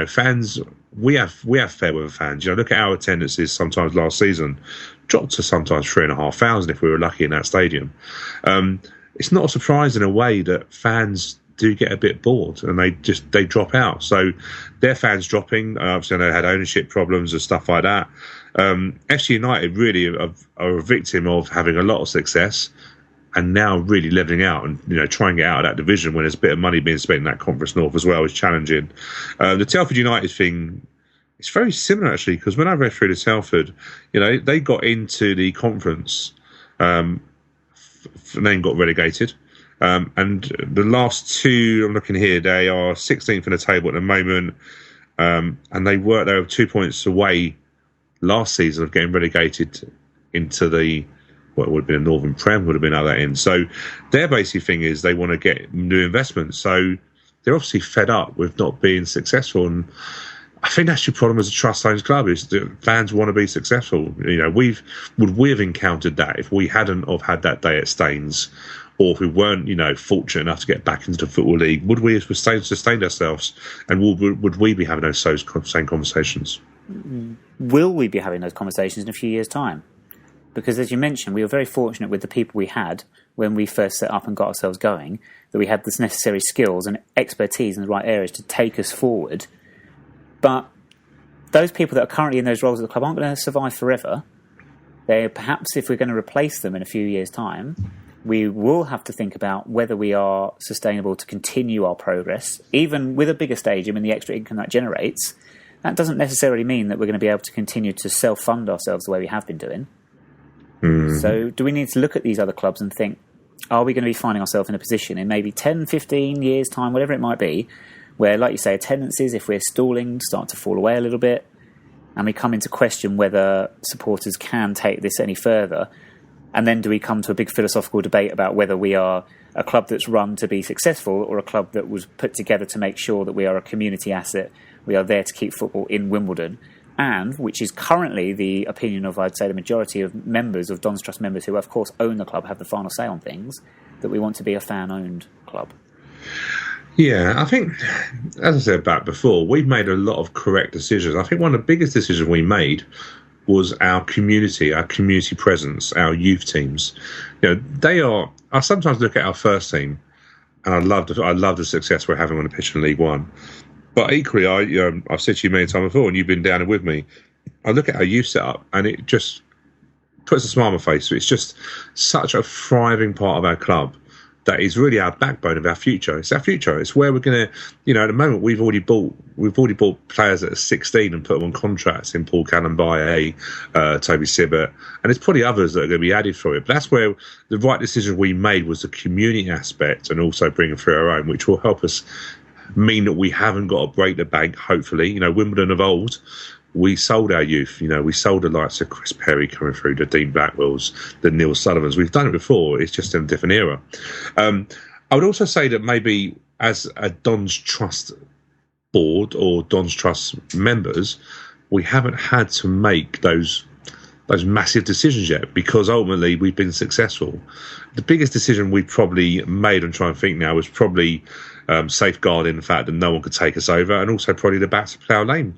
Fans, we have fair weather fans. Look at our attendances sometimes last season, dropped to sometimes 3,500 if we were lucky in that stadium. It's not a surprise in a way that fans do get a bit bored and they drop out. So their fans dropping, obviously I know they had ownership problems and stuff like that. FC United really are a victim of having a lot of success and now really levelling out, and trying to get out of that division when there's a bit of money being spent in that Conference North as well is challenging. The Telford United thing, it's very similar actually, because when I read through the Telford, they got into the conference and then got relegated. And the last two, I'm looking here, they are 16th in the table at the moment, and they were 2 points away last season of getting relegated into what would have been a Northern Prem, would have been at that end. So their basic thing is they want to get new investments. So they're obviously fed up with not being successful, and I think that's your problem as a trust-owned club, is that fans want to be successful. Would we have encountered that if we hadn't have had that day at Staines, or if we weren't, fortunate enough to get back into the Football League? Would we have sustained ourselves, and would we be having those same conversations? Will we be having those conversations in a few years' time? Because as you mentioned, we were very fortunate with the people we had when we first set up and got ourselves going, that we had the necessary skills and expertise in the right areas to take us forward. But those people that are currently in those roles at the club aren't going to survive forever. Perhaps if we're going to replace them in a few years' time, we will have to think about whether we are sustainable to continue our progress, even with a bigger stadium and the extra income that generates. That doesn't necessarily mean that we're going to be able to continue to self-fund ourselves the way we have been doing. So do we need to look at these other clubs and think, are we going to be finding ourselves in a position in maybe 10, 15 years' time, whatever it might be, where, like you say, attendances, if we're stalling, start to fall away a little bit? and we come into question whether supporters can take this any further. And then do we come to a big philosophical debate about whether we are a club that's run to be successful or a club that was put together to make sure that we are a community asset, we are there to keep football in Wimbledon, and which is currently the opinion of, I'd say, the majority of members, of Don's Trust members who, of course, own the club, have the final say on things, that we want to be a fan-owned club. Yeah, I think, as I said back before, we've made a lot of correct decisions. I think one of the biggest decisions we made was our community presence, our youth teams. You know, they are. I sometimes look at our first team, and I love the success we're having on the pitch in League One. But equally, I've said to you many times before, and you've been down there with me. I look at our youth setup, and it just puts a smile on my face. It's just such a thriving part of our club that is really our backbone of our future. It's our future. It's where we're going to, at the moment, we've already bought players that are 16 and put them on contracts in Paul Cannon-Baye, Toby Sibbett, and there's probably others that are going to be added for it. But that's where the right decision we made was the community aspect and also bringing through our own, which will help us mean that we haven't got to break the bank, hopefully. Wimbledon of old, we sold our youth. We sold the likes of Chris Perry coming through, the Dean Blackwells, the Neil Sullivans. We've done it before. It's just in a different era. I would also say that maybe as a Don's Trust board or Don's Trust members, we haven't had to make those massive decisions yet because ultimately we've been successful. The biggest decision we probably made, and try and think now, was probably safeguarding the fact that no one could take us over, and also probably the bats to Plough Lane.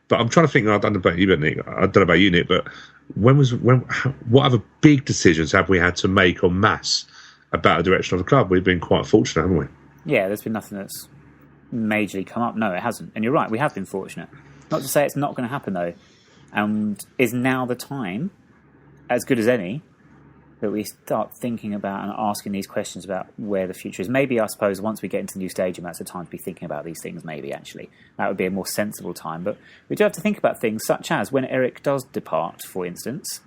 But I'm trying to think. I don't know about you, Nick. I don't know about you, Nick. But what other big decisions have we had to make en masse about the direction of the club? We've been quite fortunate, haven't we? Yeah, there's been nothing that's majorly come up. No, it hasn't. And you're right, we have been fortunate. Not to say it's not going to happen, though. And is now the time, as good as any, that we start thinking about and asking these questions about where the future is. Maybe, I suppose, once we get into the new stadium, that's the time to be thinking about these things, maybe, actually. That would be a more sensible time. But we do have to think about things such as when Eric does depart, for instance,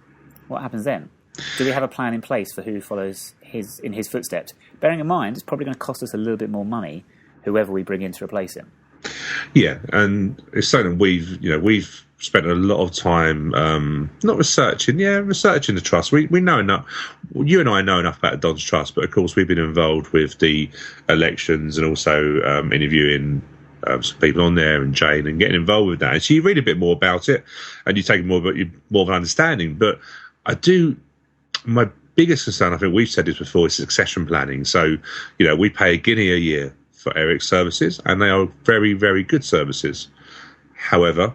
what happens then? Do we have a plan in place for who follows in his footsteps? Bearing in mind, it's probably going to cost us a little bit more money, whoever we bring in to replace him. Yeah, and it's something we've spent a lot of time not researching the trust. We know enough. You and I know enough about Don's Trust, but of course we've been involved with the elections and also interviewing some people on there and Jane and getting involved with that. And so you read a bit more about it and you take more of an understanding. But my biggest concern, I think we've said this before, is succession planning. So, we pay £1 a year for Eric's services, and they are very, very good services. However,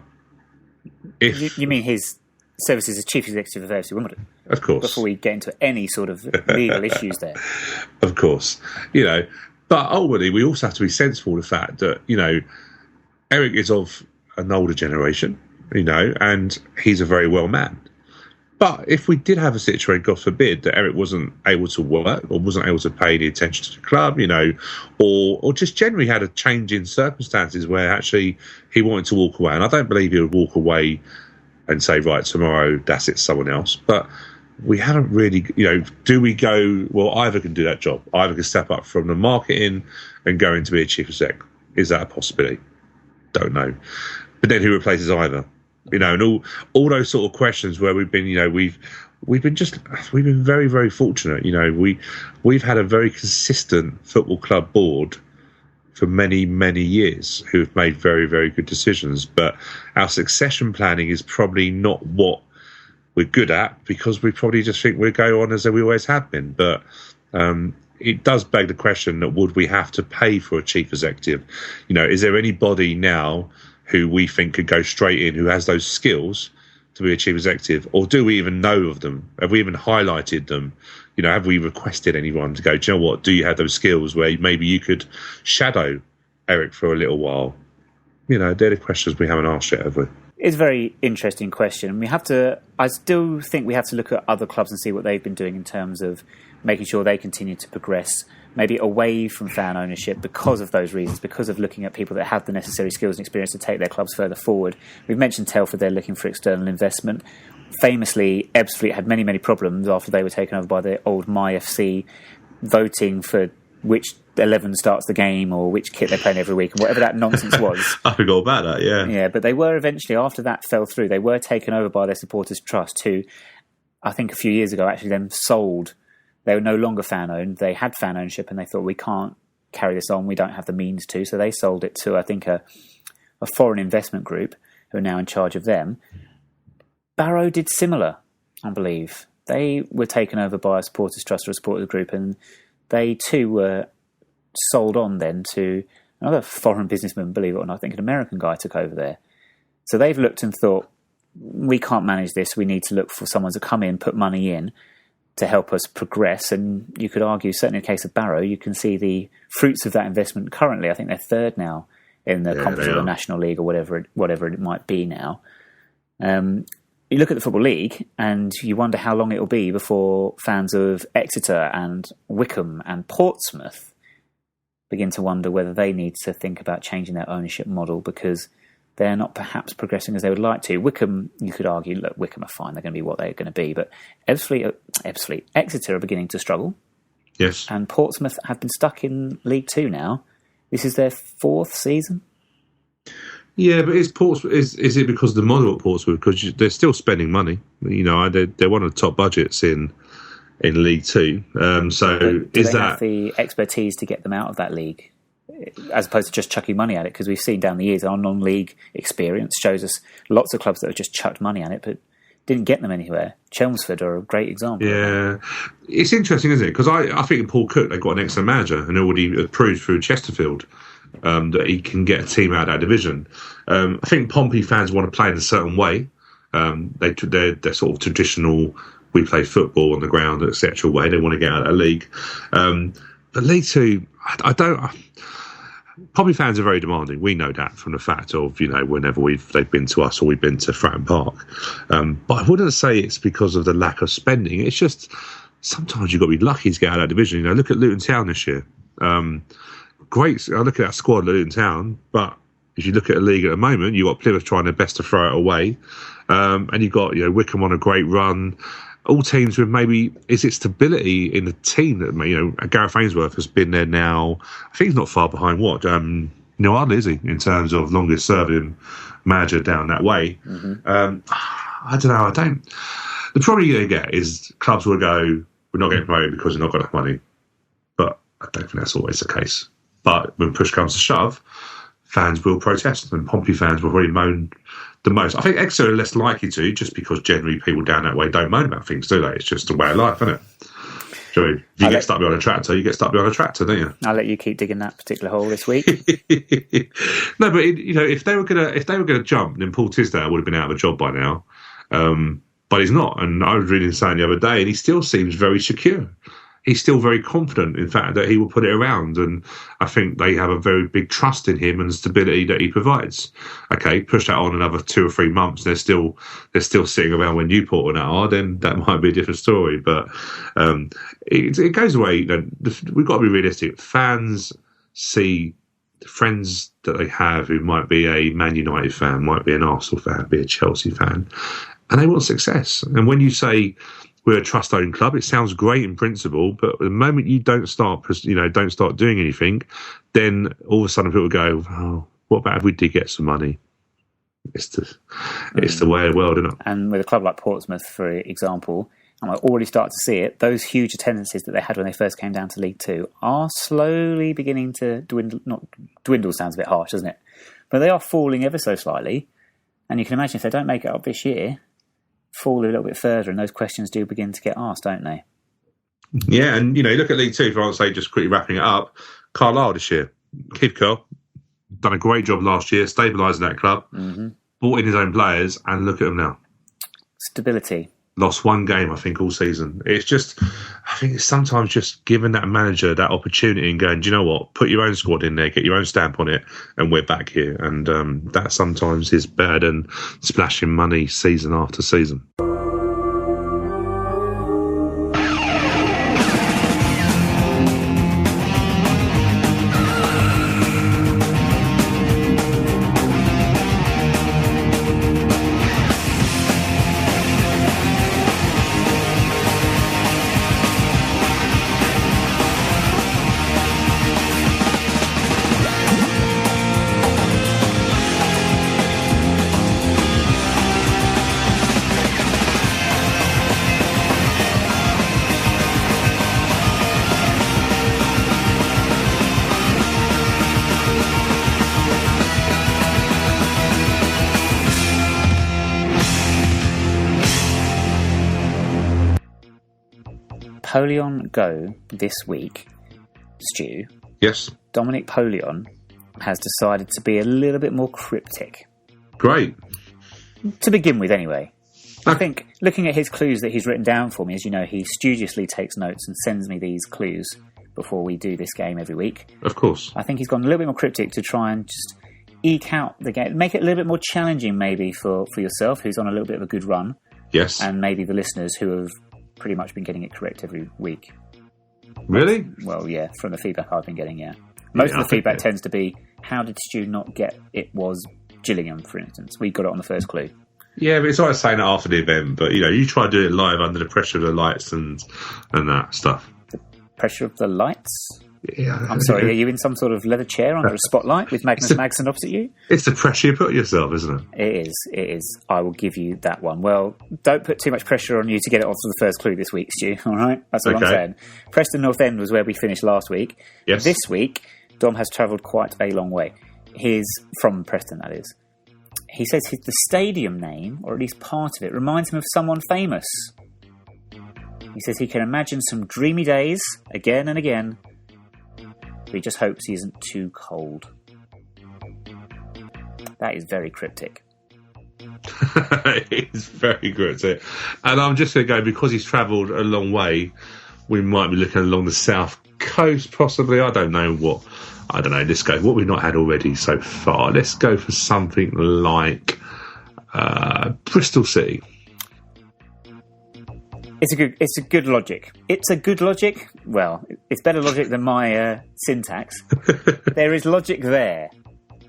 if... You mean his services as Chief Executive of AFC Wimbledon? Of course. Before we get into any sort of legal issues there. Of course. But ultimately, we also have to be sensible of the fact that, Eric is of an older generation, and he's a very well man. But if we did have a situation, God forbid, that Eric wasn't able to work or wasn't able to pay the attention to the club, or just generally had a change in circumstances where actually he wanted to walk away. And I don't believe he would walk away and say, right, tomorrow, that's it, someone else. But we haven't really, do we go, well, either can do that job. Either can step up from the marketing and go in to be a chief exec. Is that a possibility? Don't know. But then who replaces either? And all those sort of questions where we've been, we've been very, very fortunate. We've had a very consistent football club board for many, many years who have made very, very good decisions. But our succession planning is probably not what we're good at because we probably just think we'll go on as we always have been. But it does beg the question that would we have to pay for a chief executive? Is there anybody now who we think could go straight in, who has those skills to be a chief executive? Or do we even know of them? Have we even highlighted them? Have we requested anyone to go, do you know what, do you have those skills where maybe you could shadow Eric for a little while? They're the questions we haven't asked yet, have we? It's a very interesting question. I still think we have to look at other clubs and see what they've been doing in terms of making sure they continue to progress, maybe away from fan ownership because of those reasons, because of looking at people that have the necessary skills and experience to take their clubs further forward. We've mentioned Telford, they're looking for external investment. Famously, Ebbsfleet had many, many problems after they were taken over by the old MyFC, voting for which 11 starts the game or which kit they're playing every week and whatever that nonsense was. I forgot about that, yeah. Yeah, but they were eventually, after that fell through, they were taken over by their supporters' trust, who I think a few years ago actually then sold. They were no longer fan-owned. They had fan ownership and they thought, we can't carry this on. We don't have the means to. So they sold it to, I think, a foreign investment group who are now in charge of them. Barrow did similar, I believe. They were taken over by a supporters' trust or a supporters group, and they too were sold on then to another foreign businessman, believe it or not. I think an American guy took over there. So they've looked and thought, we can't manage this. We need to look for someone to come in, put money in to help us progress. And you could argue, certainly in the case of Barrow, you can see the fruits of that investment currently. I think they're third now in the Conference of the National League or whatever it might be now. You look at the Football League and you wonder how long it will be before fans of Exeter and Wycombe and Portsmouth begin to wonder whether they need to think about changing their ownership model, because they're not perhaps progressing as they would like to. Wycombe, you could argue, look, Wycombe are fine, they're going to be what they're going to be, but Exeter are beginning to struggle. Yes. And Portsmouth have been stuck in League Two now. This is their fourth season. Yeah, but is it because of the model at Portsmouth? Because they're still spending money. You know, they're one of the top budgets in League Two. So do is they that have the expertise to get them out of that league, as opposed to just chucking money at it? Because we've seen down the years, our non-league experience shows us lots of clubs that have just chucked money at it, but didn't get them anywhere. Chelmsford are a great example. Yeah, it's interesting, isn't it? Because I think in Paul Cook they've got an excellent manager and already proved through Chesterfield that he can get a team out of that division. I think Pompey fans want to play in a certain way. They're sort of traditional, we play football on the ground, etc. way. They want to get out of the league. But League Two, Pompey fans are very demanding. We know that from the fact of, you know, whenever they've been to us or we've been to Fratton Park. But I wouldn't say it's because of the lack of spending. It's just sometimes you've got to be lucky to get out of that division. You know, look at Luton Town this year. Great. I look at that squad, Luton Town, but if you look at the league at the moment, you've got Plymouth trying their best to throw it away, and you've got, you know, Wycombe on a great run. All teams with maybe, is it stability in the team that, you know, Gareth Ainsworth has been there now. I think he's not far behind Neil Ardley, is he, in terms of longest serving manager down that way. Mm-hmm. I don't know. The problem you're going to get is clubs will go, we're not getting promoted because we've not got enough money. But I don't think that's always the case. But when push comes to shove, fans will protest, and Pompey fans will really moan the most. I think Exeter are less likely to, just because generally people down that way don't moan about things, do they? It's just a way of life, isn't it? So if you get stuck behind a tractor, you get stuck behind a tractor, don't you? I'll let you keep digging that particular hole this week. No, but you know, if they were gonna jump, then Paul Tisdale would have been out of a job by now. But he's not, and I was reading something the other day, and he still seems very secure. He's still very confident, in fact, that he will put it around, and I think they have a very big trust in him and the stability that he provides. Okay, push that on another 2 or 3 months, they're still sitting around when Newport and that are, then that might be a different story. But it goes away. You know, we've got to be realistic. Fans see the friends that they have who might be a Man United fan, might be an Arsenal fan, be a Chelsea fan, and they want success. And when you say we're a trust-owned club, it sounds great in principle, but the moment you don't start doing anything, then all of a sudden people go, "Oh, what about if we did get some money?" It's the way of the world, isn't it? And with a club like Portsmouth, for example, and I already start to see it, those huge attendances that they had when they first came down to League Two are slowly beginning to dwindle. Not dwindle sounds a bit harsh, doesn't it? But they are falling ever so slightly. And you can imagine if they don't make it up this year, fall a little bit further, and those questions do begin to get asked, don't they? Yeah, and you know, you look at League Two, if I want to say, just quickly wrapping it up, Carlisle this year, Keith Curl, done a great job last year, stabilising that club, brought in his own players, and look at them now. Stability. Lost one game, I think, all season. It's just, I think it's sometimes just giving that manager that opportunity and going, do you know what, put your own squad in there, get your own stamp on it, and we're back here. And that sometimes is better than splashing money season after season. Polion Go this week, Stu, Yes. Dominic Polion has decided to be a little bit more cryptic. Great. To begin with, anyway. I think, looking at his clues that he's written down for me, as you know, he studiously takes notes and sends me these clues before we do this game every week. Of course. I think he's gone a little bit more cryptic to try and just eke out the game, make it a little bit more challenging maybe for yourself, who's on a little bit of a good run, Yes. and maybe the listeners who have pretty much been getting it correct every week. Really? Well, yeah, from the feedback I've been getting, yeah. Most of the feedback tends to be, how did Stu not get it was Gillingham, for instance? We got it on the first clue. Yeah, but it's always saying it after the event. But, you try to do it live under the pressure of the lights and that stuff. The pressure of the lights? Yeah. I'm sorry, are you in some sort of leather chair under a spotlight with Magnus Magson opposite you? It's the pressure you put on yourself, isn't it? It is. I will give you that one. Well, don't put too much pressure on you to get it off to the first clue this week, Stu, all right? That's all I'm saying. Preston North End was where we finished last week. Yes. This week, Dom has travelled quite a long way. From Preston, that is. He says the stadium name, or at least part of it, reminds him of someone famous. He says he can imagine some dreamy days again and again, but he just hopes he isn't too cold. That is very cryptic. It's very cryptic. And I'm just going to go, because he's travelled a long way, we might be looking along the south coast, possibly. I don't know. Let's go. What we've not had already so far. Let's go for something like Bristol City. It's a good logic. It's a good logic. Well, it's better logic than my syntax. There is logic there.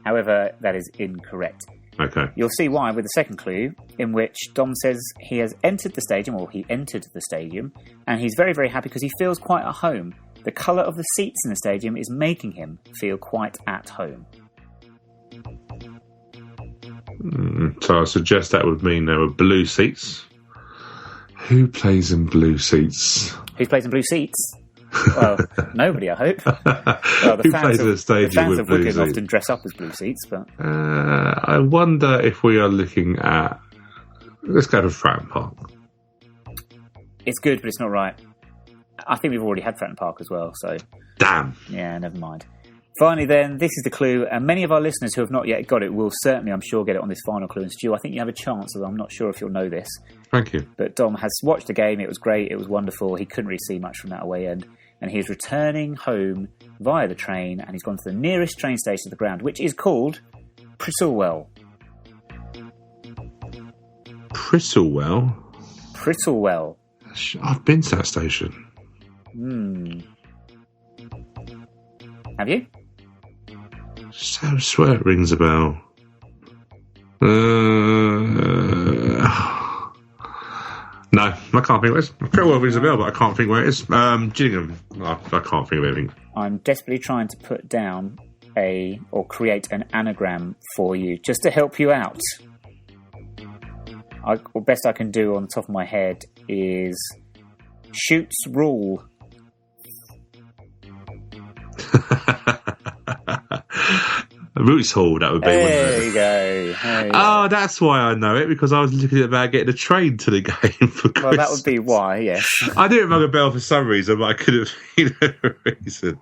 However, that is incorrect. Okay. You'll see why with the second clue, in which Dom says he has entered the stadium, or he entered the stadium, and he's very, very happy because he feels quite at home. The colour of the seats in the stadium is making him feel quite at home. So I suggest that would mean there were blue seats. Who plays in blue seats? Who plays in blue seats? Well, nobody, I hope. Well, Who plays in a stadium the fans with of blue Wigan seats? often dress up as blue seats, but I wonder if we are looking at... Let's go to Fratton Park. it's good, but it's not right. I think we've already had Fratton Park as well, so... Damn. Yeah, never mind. Finally then, this is the clue, and many of our listeners who have not yet got it will certainly, I'm sure, get it on this final clue. And Stu, I think you have a chance, although I'm not sure if you'll know this. Thank you. But Dom has watched the game, it was great, it was wonderful, he couldn't really see much from that away end, and he's returning home via the train, and he's gone to the nearest train station to the ground, which is called Prittlewell. Prittlewell? Prittlewell. I've been to that station. Have you? So I swear it rings a bell. No, I can't think where it is. Prittlewell rings a bell, but I can't think where it is. Gillingham. I can't think of anything. I'm desperately trying to put down or create an anagram for you, just to help you out. The best I can do on the top of my head is Shoots Rule. Roots Hall, that would be, wouldn't There it? you go. There you go. Oh, that's why I know it, because I was looking about getting a train to the game for Christmas. Well, that would be why, yes. I knew it rang a bell for some reason, but I couldn't think of a reason.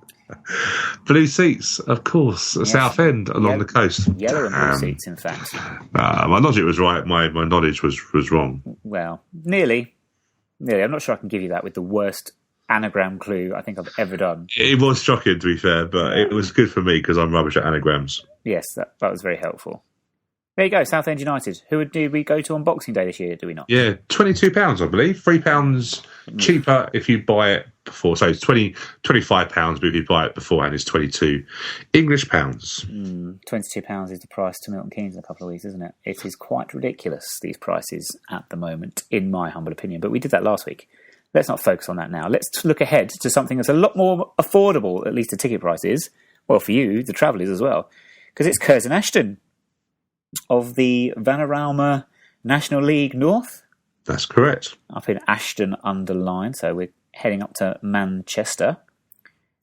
Blue seats, of course, at South End along the coast. Yellow and blue seats, in fact. My logic was right, my knowledge was wrong. Well, nearly. I'm not sure I can give you that with the worst anagram clue I think I've ever done. It was shocking, to be fair, but it was good for me because I'm rubbish at anagrams. Yes, that was very helpful. There you go, Southend United. Who did we go to on Boxing Day this year, do we not? Yeah, £22, I believe. £3 cheaper if you buy it before. So it's £25, but if you buy it beforehand, it's £22 English pounds. £22 is the price to Milton Keynes in a couple of weeks, isn't it? It is quite ridiculous, these prices at the moment, in my humble opinion. But we did that last week. Let's not focus on that now. Let's look ahead to something that's a lot more affordable, at least the ticket price is. Well, for you, the travellers as well. Because it's Curzon Ashton of the Vanarama National League North. That's correct. Up in Ashton-under-Lyne, so we're heading up to Manchester.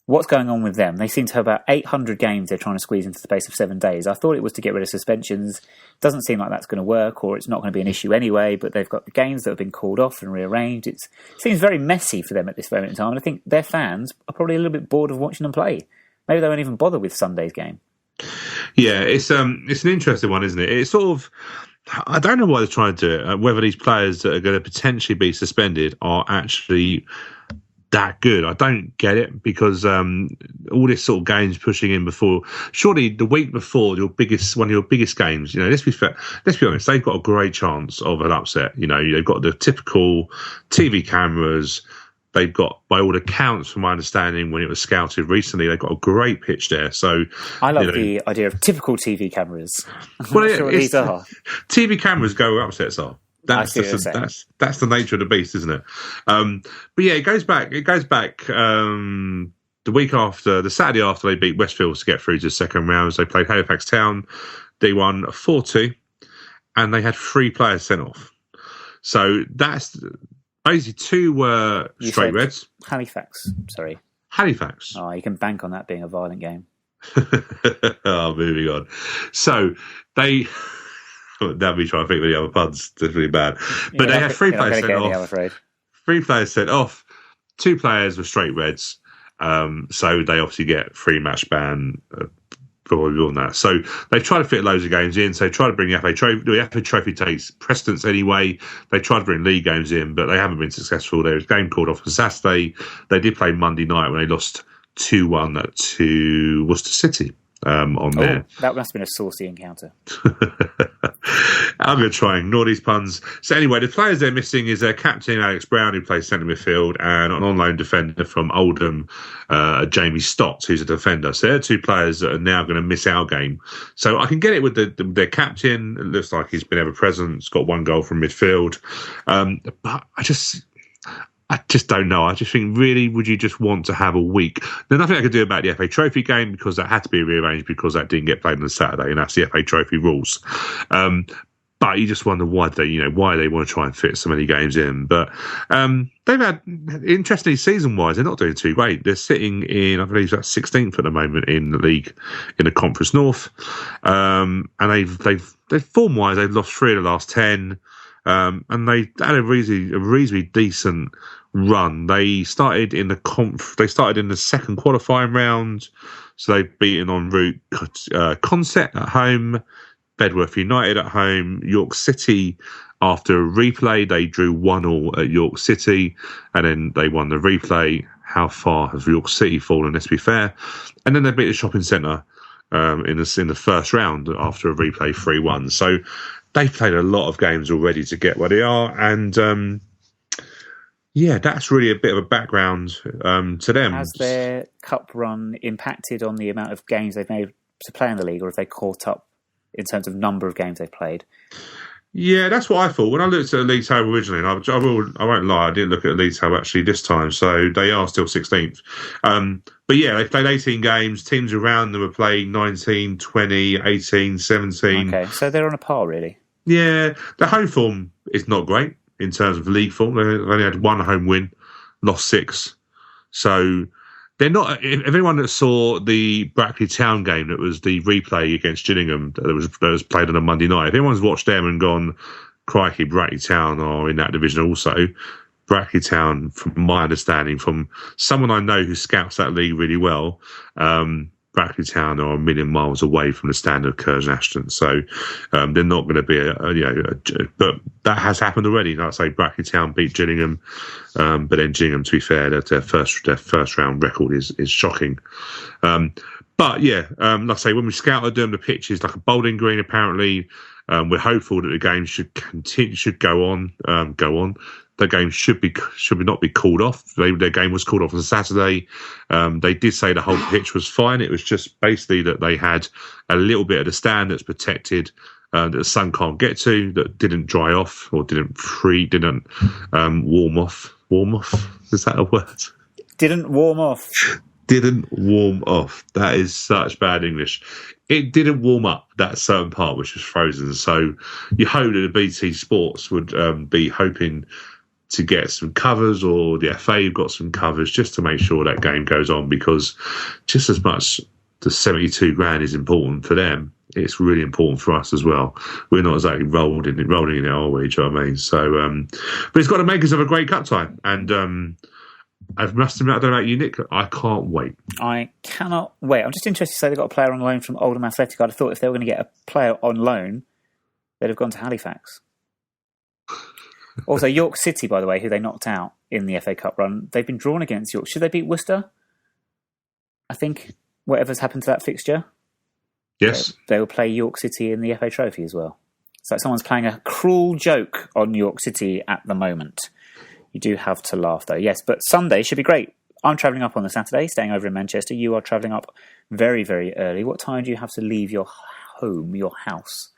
what's going on with them? They seem to have about 800 games they're trying to squeeze into the space of 7 days. I thought it was to get rid of suspensions. Doesn't seem like that's going to work, or it's not going to be an issue anyway, but they've got the games that have been called off and rearranged. It seems very messy for them at this moment in time, and I think their fans are probably a little bit bored of watching them play. Maybe they won't even bother with Sunday's game. Yeah, it's an interesting one, isn't it? It's sort of, I don't know why they're trying to do it, whether these players that are going to potentially be suspended are actually that good. I don't get it, because all this sort of games pushing in before, surely the week before one of your biggest games, let's be fair, let's be honest, they've got a great chance of an upset. They've got the typical TV cameras. They've got, by all accounts, from my understanding, when it was scouted recently, they've got a great pitch there. So I love the idea of typical TV cameras. Well, sure these are. TV cameras go where upsets are. That's the nature of the beast, isn't it? But yeah, it goes back. The week after, the Saturday after they beat Westfield to get through to the second rounds, they played Halifax Town. They won 4-2, and they had 3 players sent off. So that's basically 2 were straight reds. Halifax, sorry. Halifax. Oh, you can bank on that being a violent game. Moving on. So they. That'd be trying to think of the other puns. That's really bad. But they had 3 players sent off. I'm afraid. 3 players sent off. 2 players were straight reds. So they obviously get 3 match ban. Probably on that. So they've tried to fit loads of games in. So they try to bring the FA Trophy. The FA Trophy takes precedence anyway. They tried to bring league games in, but they haven't been successful. There was a game called off on Saturday. They did play Monday night when they lost 2-1 to Worcester City. On there. That must have been a saucy encounter. I'm going to try and ignore these puns. So anyway, the players they're missing is their captain, Alex Brown, who plays centre midfield, and an on-loan defender from Oldham, Jamie Stott, who's a defender. So they're 2 players that are now going to miss our game. So I can get it with their captain. It looks like he's been ever present. He's got 1 goal from midfield. But I just don't know. I just think, really, would you just want to have a week? There's nothing I could do about the FA Trophy game, because that had to be rearranged because that didn't get played on Saturday, and that's the FA Trophy rules. But you just wonder why they want to try and fit so many games in. But they've had, interestingly, season-wise, they're not doing too great. They're sitting in, I believe, that's 16th at the moment in the league, in the Conference North. And they've form-wise, they've lost 3 of the last 10. And they had a reasonably decent run. They started in the second qualifying round, so they've beaten en route Consett at home, Bedworth United at home, York City. After a replay, they drew 1-1 at York City, and then they won the replay. How far has York City fallen? Let's be fair. And then they beat the Shopping Centre in the first round after a replay 3-1. So they've played a lot of games already to get where they are, and that's really a bit of a background to them. Has their cup run impacted on the amount of games they've made to play in the league, or have they caught up in terms of number of games they've played? Yeah, that's what I thought. When I looked at the league table originally, and I won't lie, I didn't look at the league table actually this time, so they are still 16th. But yeah, they've played 18 games. Teams around them are playing 19, 20, 18, 17. Okay, so they're on a par, really. Yeah, the home form is not great in terms of league form. They've only had 1 home win, lost 6. So they're not. If anyone that saw the Brackley Town game, that was the replay against Gillingham that was played on a Monday night, if anyone's watched them and gone, crikey, Brackley Town are in that division also. Brackley Town, from my understanding, from someone I know who scouts that league really well, Brackley Town are a million miles away from the standard of Curzon Ashton, so they're not going to be but that has happened already. Like I say, Brackley Town beat Gillingham, but then Gillingham, to be fair, their first round record is shocking. But yeah, like I say, when we scouted them, the pitch is like a bowling green. Apparently, we're hopeful that the game should go on. The game should not be called off. Their game was called off on Saturday. They did say the whole pitch was fine. It was just basically that they had a little bit of the stand that's protected, that the sun can't get to, that didn't dry off or didn't warm off. Warm off? Is that a word? Didn't warm off. Didn't warm off. That is such bad English. It didn't warm up, that certain part which was frozen. So you hope that the BT Sports would be hoping to get some covers, or the FA got some covers just to make sure that game goes on, because just as much the 72 grand is important for them, it's really important for us as well. We're not exactly rolling in it, are we? Do you know what I mean? So, but it's got to make us have a great cup time. And I must admit, I don't know about you, Nick, I can't wait. I cannot wait. I'm just interested to say they've got a player on loan from Oldham Athletic. I'd have thought if they were going to get a player on loan, they'd have gone to Halifax. Also, York City, by the way, who they knocked out in the FA Cup run, they've been drawn against York. Should they beat Worcester? I think whatever's happened to that fixture. Yes. They will play York City in the FA Trophy as well. So someone's playing a cruel joke on York City at the moment. You do have to laugh, though. Yes, but Sunday should be great. I'm travelling up on the Saturday, staying over in Manchester. You are travelling up very, very early. What time do you have to leave your home, your house,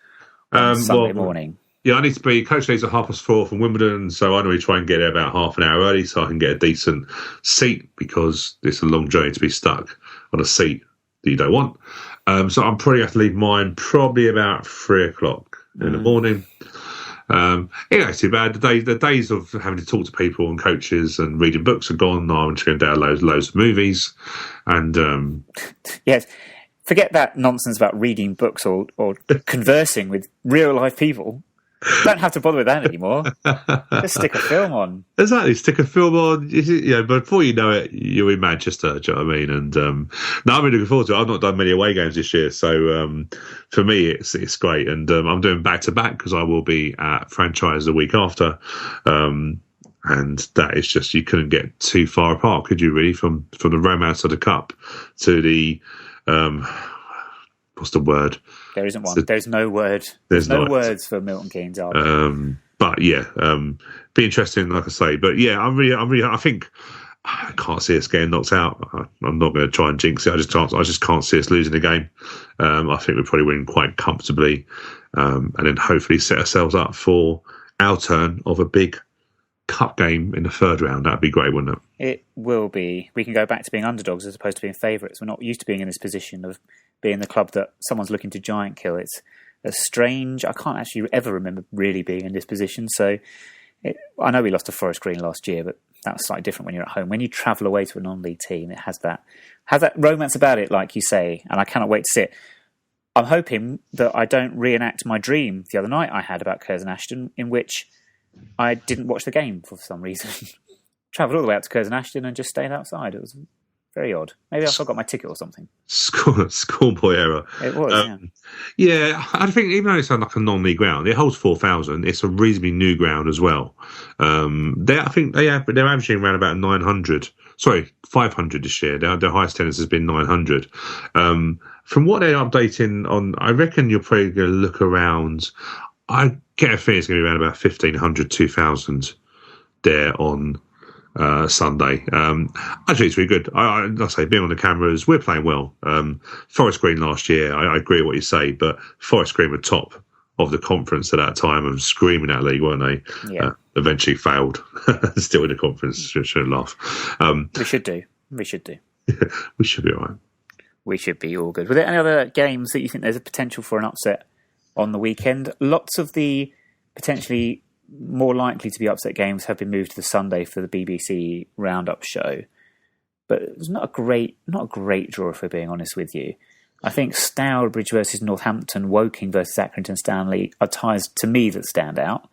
on Sunday morning? Yeah, I need to be. Coach leaves at 4:30 from Wimbledon, so I normally try and get there about half an hour early so I can get a decent seat, because it's a long journey to be stuck on a seat that you don't want. So I'm probably have to leave mine probably about 3:00 in the morning. It ain't too bad. The days of having to talk to people and coaches and reading books are gone. I'm just going to download loads of movies. And yes, forget that nonsense about reading books or conversing with real life people. Don't have to bother with that anymore. Just stick a film on. Exactly, stick a film on. But before you know it, you're in Manchester. Do you know what I mean? And no, I'm really looking forward to it. I've not done many away games this year, so for me, it's great. And I'm doing back to back because I will be at Franchise the week after. And that is just, you couldn't get too far apart, could you? Really, from the romance of the cup to the what's the word? There isn't one. There's no word. There's no words for Milton Keynes. But yeah, be interesting, like I say. But yeah, I think I can't see us getting knocked out. I'm not going to try and jinx it. I just can't see us losing the game. I think we'll probably win quite comfortably, and then hopefully set ourselves up for our turn of a big cup game in the third round. That'd be great, wouldn't it? It will be. We can go back to being underdogs as opposed to being favourites. We're not used to being in this position of being the club that someone's looking to giant kill. It's a strange. I can't actually ever remember really being in this position. So I know we lost to Forest Green last year, but that was slightly different when you're at home. When you travel away to a non-league team, it has that romance about it, like you say, and I cannot wait to see it. I'm hoping that I don't reenact my dream the other night I had about Curzon Ashton, in which I didn't watch the game for some reason. Travelled all the way out to Curzon Ashton and just stayed outside. It was very odd. Maybe I forgot my ticket or something. Schoolboy error. It was, yeah. I think even though it's like a non-league ground, it holds 4,000. It's a reasonably new ground as well. I think they're averaging around about 500 this year. Their highest attendance has been 900. From what they're updating on, I reckon you're probably going to look around. I get a feeling it's going to be around about 1,500, 2,000 there on Sunday. Actually, it's really good. I say, being on the cameras, we're playing well. Forest Green last year, I agree with what you say, but Forest Green were top of the conference at that time and screaming that league, weren't they? Yeah. Eventually failed. Still in the conference, shouldn't laugh. We should do. We should be all right. We should be all good. Were there any other games that you think there's a potential for an upset on the weekend? Lots of the potentially more likely to be upset games have been moved to the Sunday for the BBC Roundup show, but it was not a great draw, if we're being honest with you. I think Stourbridge versus Northampton, Woking versus Accrington Stanley are ties to me that stand out.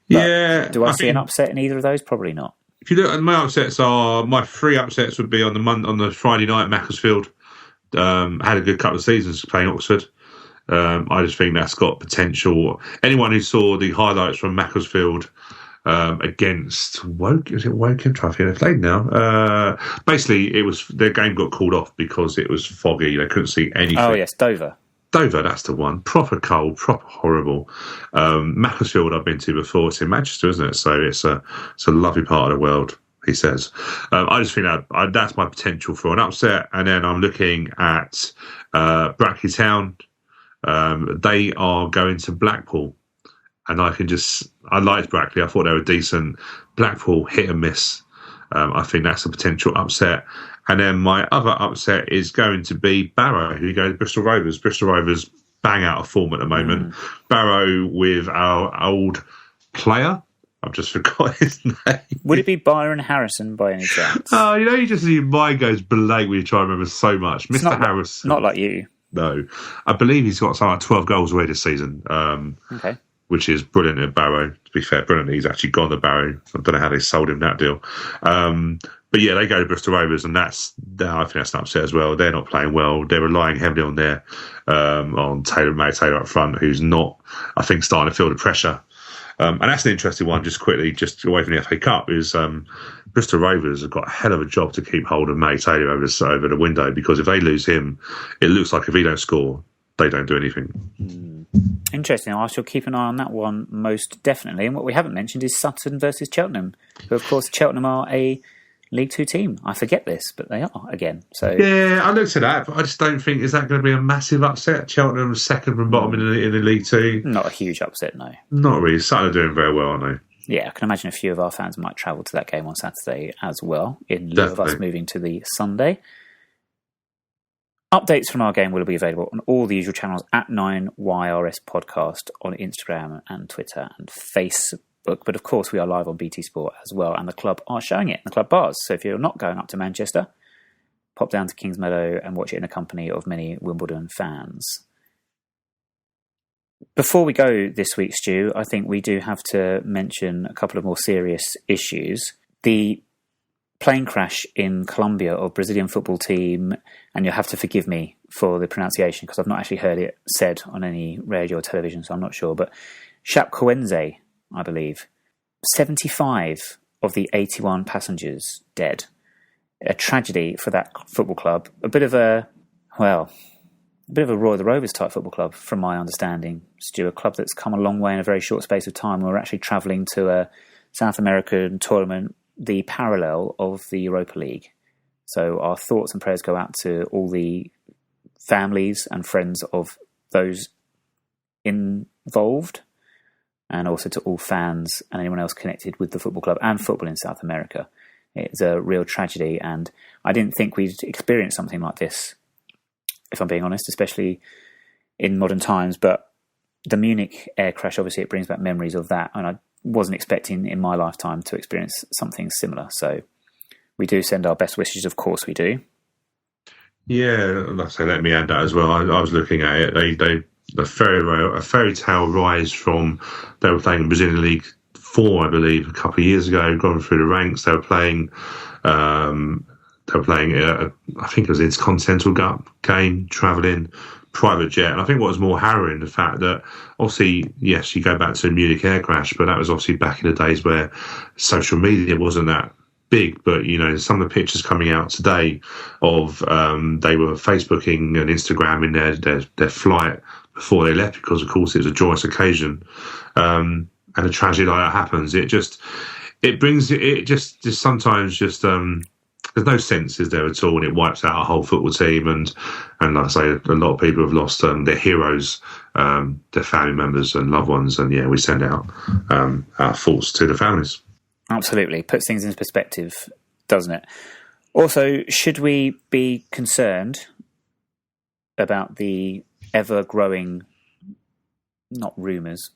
But do I see an upset in either of those? Probably not. If you look at my three upsets would be on the Friday night. Macclesfield had a good couple of seasons playing Oxford. I just think that's got potential. Anyone who saw the highlights from Macclesfield against Woking, is it Woking? I'm trying to think of the played now. Basically, their game got called off because it was foggy. They couldn't see anything. Oh yes, Dover, that's the one. Proper cold, proper horrible. Macclesfield I've been to before. It's in Manchester, isn't it? So it's a lovely part of the world, he says. I just think that's my potential for an upset. And then I'm looking at Brackley Town. They are going to Blackpool, and I liked Brackley. I thought they were decent. Blackpool hit and miss. I think that's a potential upset. And then my other upset is going to be Barrow, who go to Bristol Rovers. Bristol Rovers bang out of form at the moment. Barrow with our old player, I've just forgot his name. Would it be Byron Harrison by any chance? Oh, your mind goes blank when you try to remember so much. It's Mr. Harrison. Not like you. No. I believe he's got something like 12 goals already this season. Okay. Which is brilliant at Barrow. To be fair, brilliant. He's actually gone to Barrow. I don't know how they sold him that deal. But yeah, they go to Bristol Rovers, and I think that's an upset as well. They're not playing well. They're relying heavily on on Taylor up front, who's not, I think, starting to feel the pressure. And that's an interesting one, just quickly, just away from the FA Cup, is Bristol Rovers have got a hell of a job to keep hold of May Taylor over the window, because if they lose him, it looks like if he don't score, they don't do anything. Interesting. I shall keep an eye on that one most definitely. And what we haven't mentioned is Sutton versus Cheltenham, who, of course, Cheltenham are a League Two team. I forget this, but they are again. So yeah, I looked at that, but I just don't think, is that going to be a massive upset? Cheltenham's second from bottom in the League Two. Not a huge upset, no. Not really. Sutton are doing very well, aren't they? Yeah, I can imagine a few of our fans might travel to that game on Saturday as well, in lieu of us moving to the Sunday. Updates from our game will be available on all the usual channels at 9YRS Podcast on Instagram and Twitter and Facebook. But of course, we are live on BT Sport as well, and the club are showing it in the club bars. So if you're not going up to Manchester, pop down to Kingsmeadow and watch it in the company of many Wimbledon fans. Before we go this week, Stu, I think we do have to mention a couple of more serious issues. The plane crash in Colombia of Brazilian football team, and you'll have to forgive me for the pronunciation because I've not actually heard it said on any radio or television, so I'm not sure, but Chapecoense, I believe. 75 of the 81 passengers dead. A tragedy for that football club. A bit of a Roy the Rovers type football club, from my understanding, Stu. A club that's come a long way in a very short space of time. We're actually travelling to a South American tournament, the parallel of the Europa League. So our thoughts and prayers go out to all the families and friends of those involved, and also to all fans and anyone else connected with the football club and football in South America. It's a real tragedy, and I didn't think we'd experience something like this, if I'm being honest, especially in modern times. But the Munich air crash, obviously it brings back memories of that, and I wasn't expecting in my lifetime to experience something similar. So we do send our best wishes, of course we do. Yeah, like I say, let me add that as well. I was looking at it. A fairy tale rise from, they were playing in Brazilian League 4, I believe, a couple of years ago, gone through the ranks. They were playing I think it was the Intercontinental Cup game, travelling, private jet. And I think what was more harrowing, the fact that, obviously, yes, you go back to the Munich air crash, but that was obviously back in the days where social media wasn't that big. But, you know, some of the pictures coming out today of they were Facebooking and Instagramming their flight before they left, because, of course, it was a joyous occasion. And a tragedy like that happens. Sometimes there's no sense, is there, at all, and it wipes out a whole football team. And like I say, a lot of people have lost their heroes, their family members and loved ones. And yeah, we send out our thoughts to the families. Absolutely. Puts things into perspective, doesn't it? Also, should we be concerned about the ever-growing, not rumours,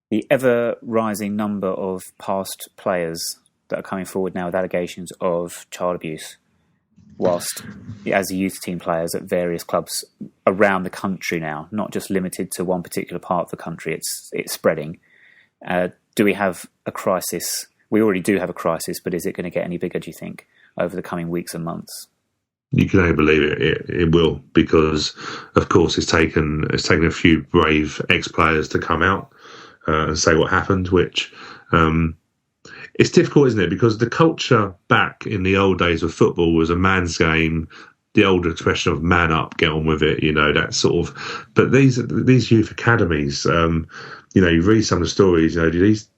the ever-rising number of past players that are coming forward now with allegations of child abuse, whilst as youth team players at various clubs around the country now, not just limited to one particular part of the country, it's spreading. Do we have a crisis? We already do have a crisis, but is it going to get any bigger, do you think, over the coming weeks and months? You can only believe it will, because, of course, it's taken a few brave ex-players to come out and say what happened, which it's difficult, isn't it? Because the culture back in the old days of football was a man's game, the old expression of man up, get on with it, you know, that sort of. But these youth academies, you know, you read some of the stories, you know,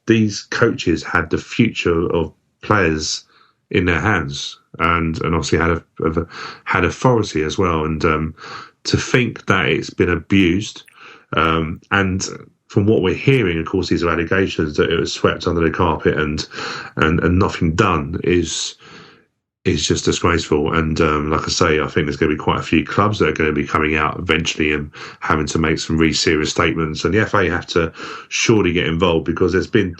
these coaches had the future of players in their hands, and obviously had authority as well. And to think that it's been abused, and from what we're hearing, of course, these are allegations that it was swept under the carpet and nothing done, is is just disgraceful. And like I say, I think there's going to be quite a few clubs that are going to be coming out eventually and having to make some really serious statements. And the FA have to surely get involved, because there's been...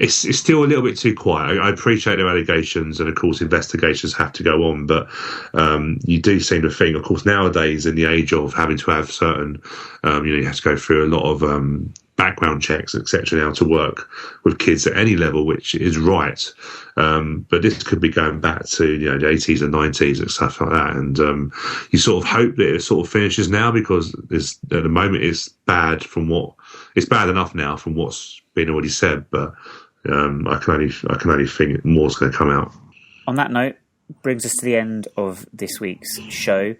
It's still a little bit too quiet. I appreciate their allegations, and of course investigations have to go on, but you do seem to think, of course, nowadays in the age of having to have certain, you have to go through a lot of background checks, etc., now to work with kids at any level, which is right. But this could be going back to the 80s and 90s and stuff like that. And you sort of hope that it sort of finishes now, because at the moment it's bad enough now from what's been already said. But I can only think more's going to come out. On that note, brings us to the end of this week's show.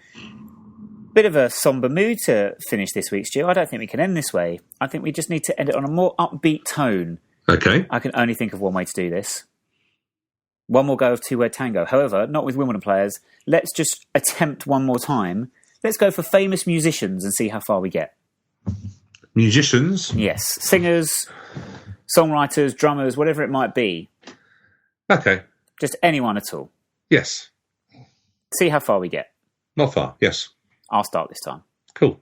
Bit of a somber mood to finish this week, Stu. I don't think we can end this way. I think we just need to end it on a more upbeat tone. Okay. I can only think of one way to do this. One more go of two-word tango. However, not with Wimbledon players. Let's just attempt one more time. Let's go for famous musicians and see how far we get. Musicians? Yes. Singers, songwriters, drummers, whatever it might be. Okay. Just anyone at all. Yes. See how far we get. Not far, yes. I'll start this time. Cool.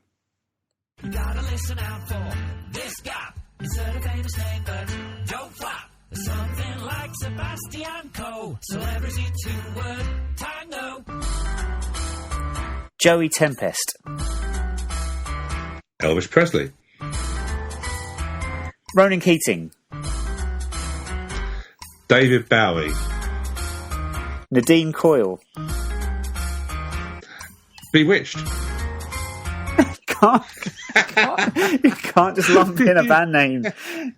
You gotta listen out for this guy. He's a famous name, but don't flop. There's something like Sebastian Coe. Celebrity two-word tango. Joey Tempest. Elvis Presley. Ronan Keating. David Bowie. Nadine Coyle. Bewitched. You can't just lump in a band name.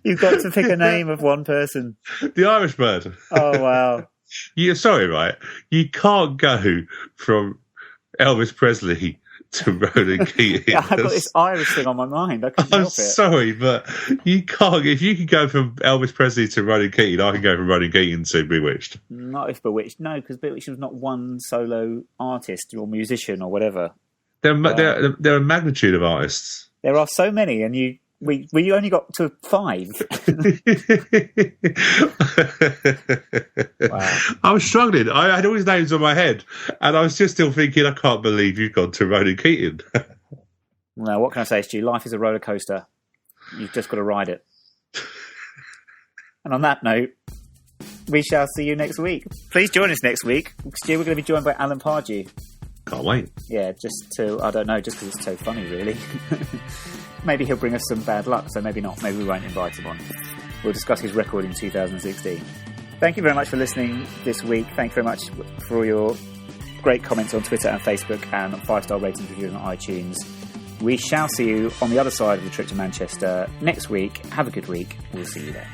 You've got to pick a name of one person. The Irish Bird. Oh, wow. Sorry, right? You can't go from Elvis Presley to Ronan Keating. Yeah, I've got this Irish thing on my mind. I couldn't help it. Sorry, but you can't. If you could go from Elvis Presley to Ronan Keating, I can go from Ronan Keating to Bewitched. Not if Bewitched. No, because Bewitched was not one solo artist or musician or whatever. They're a magnitude of artists. There are so many, and we only got to 5. Wow. I was struggling. I had all his names on my head, and I was just still thinking, I can't believe you've gone to Ronan Keating. No, what can I say, Stu? Life is a roller coaster. You've just got to ride it. And on that note, we shall see you next week. Please join us next week. Stu, we're going to be joined by Alan Pardew. Can't wait. Yeah, just because it's so funny, really. Maybe he'll bring us some bad luck, so maybe not. Maybe we won't invite him on. We'll discuss his record in 2016. Thank you very much for listening this week. Thank you very much for all your great comments on Twitter and Facebook, and 5-star ratings reviews on iTunes. We shall see you on the other side of the trip to Manchester next week. Have a good week. We'll see you there.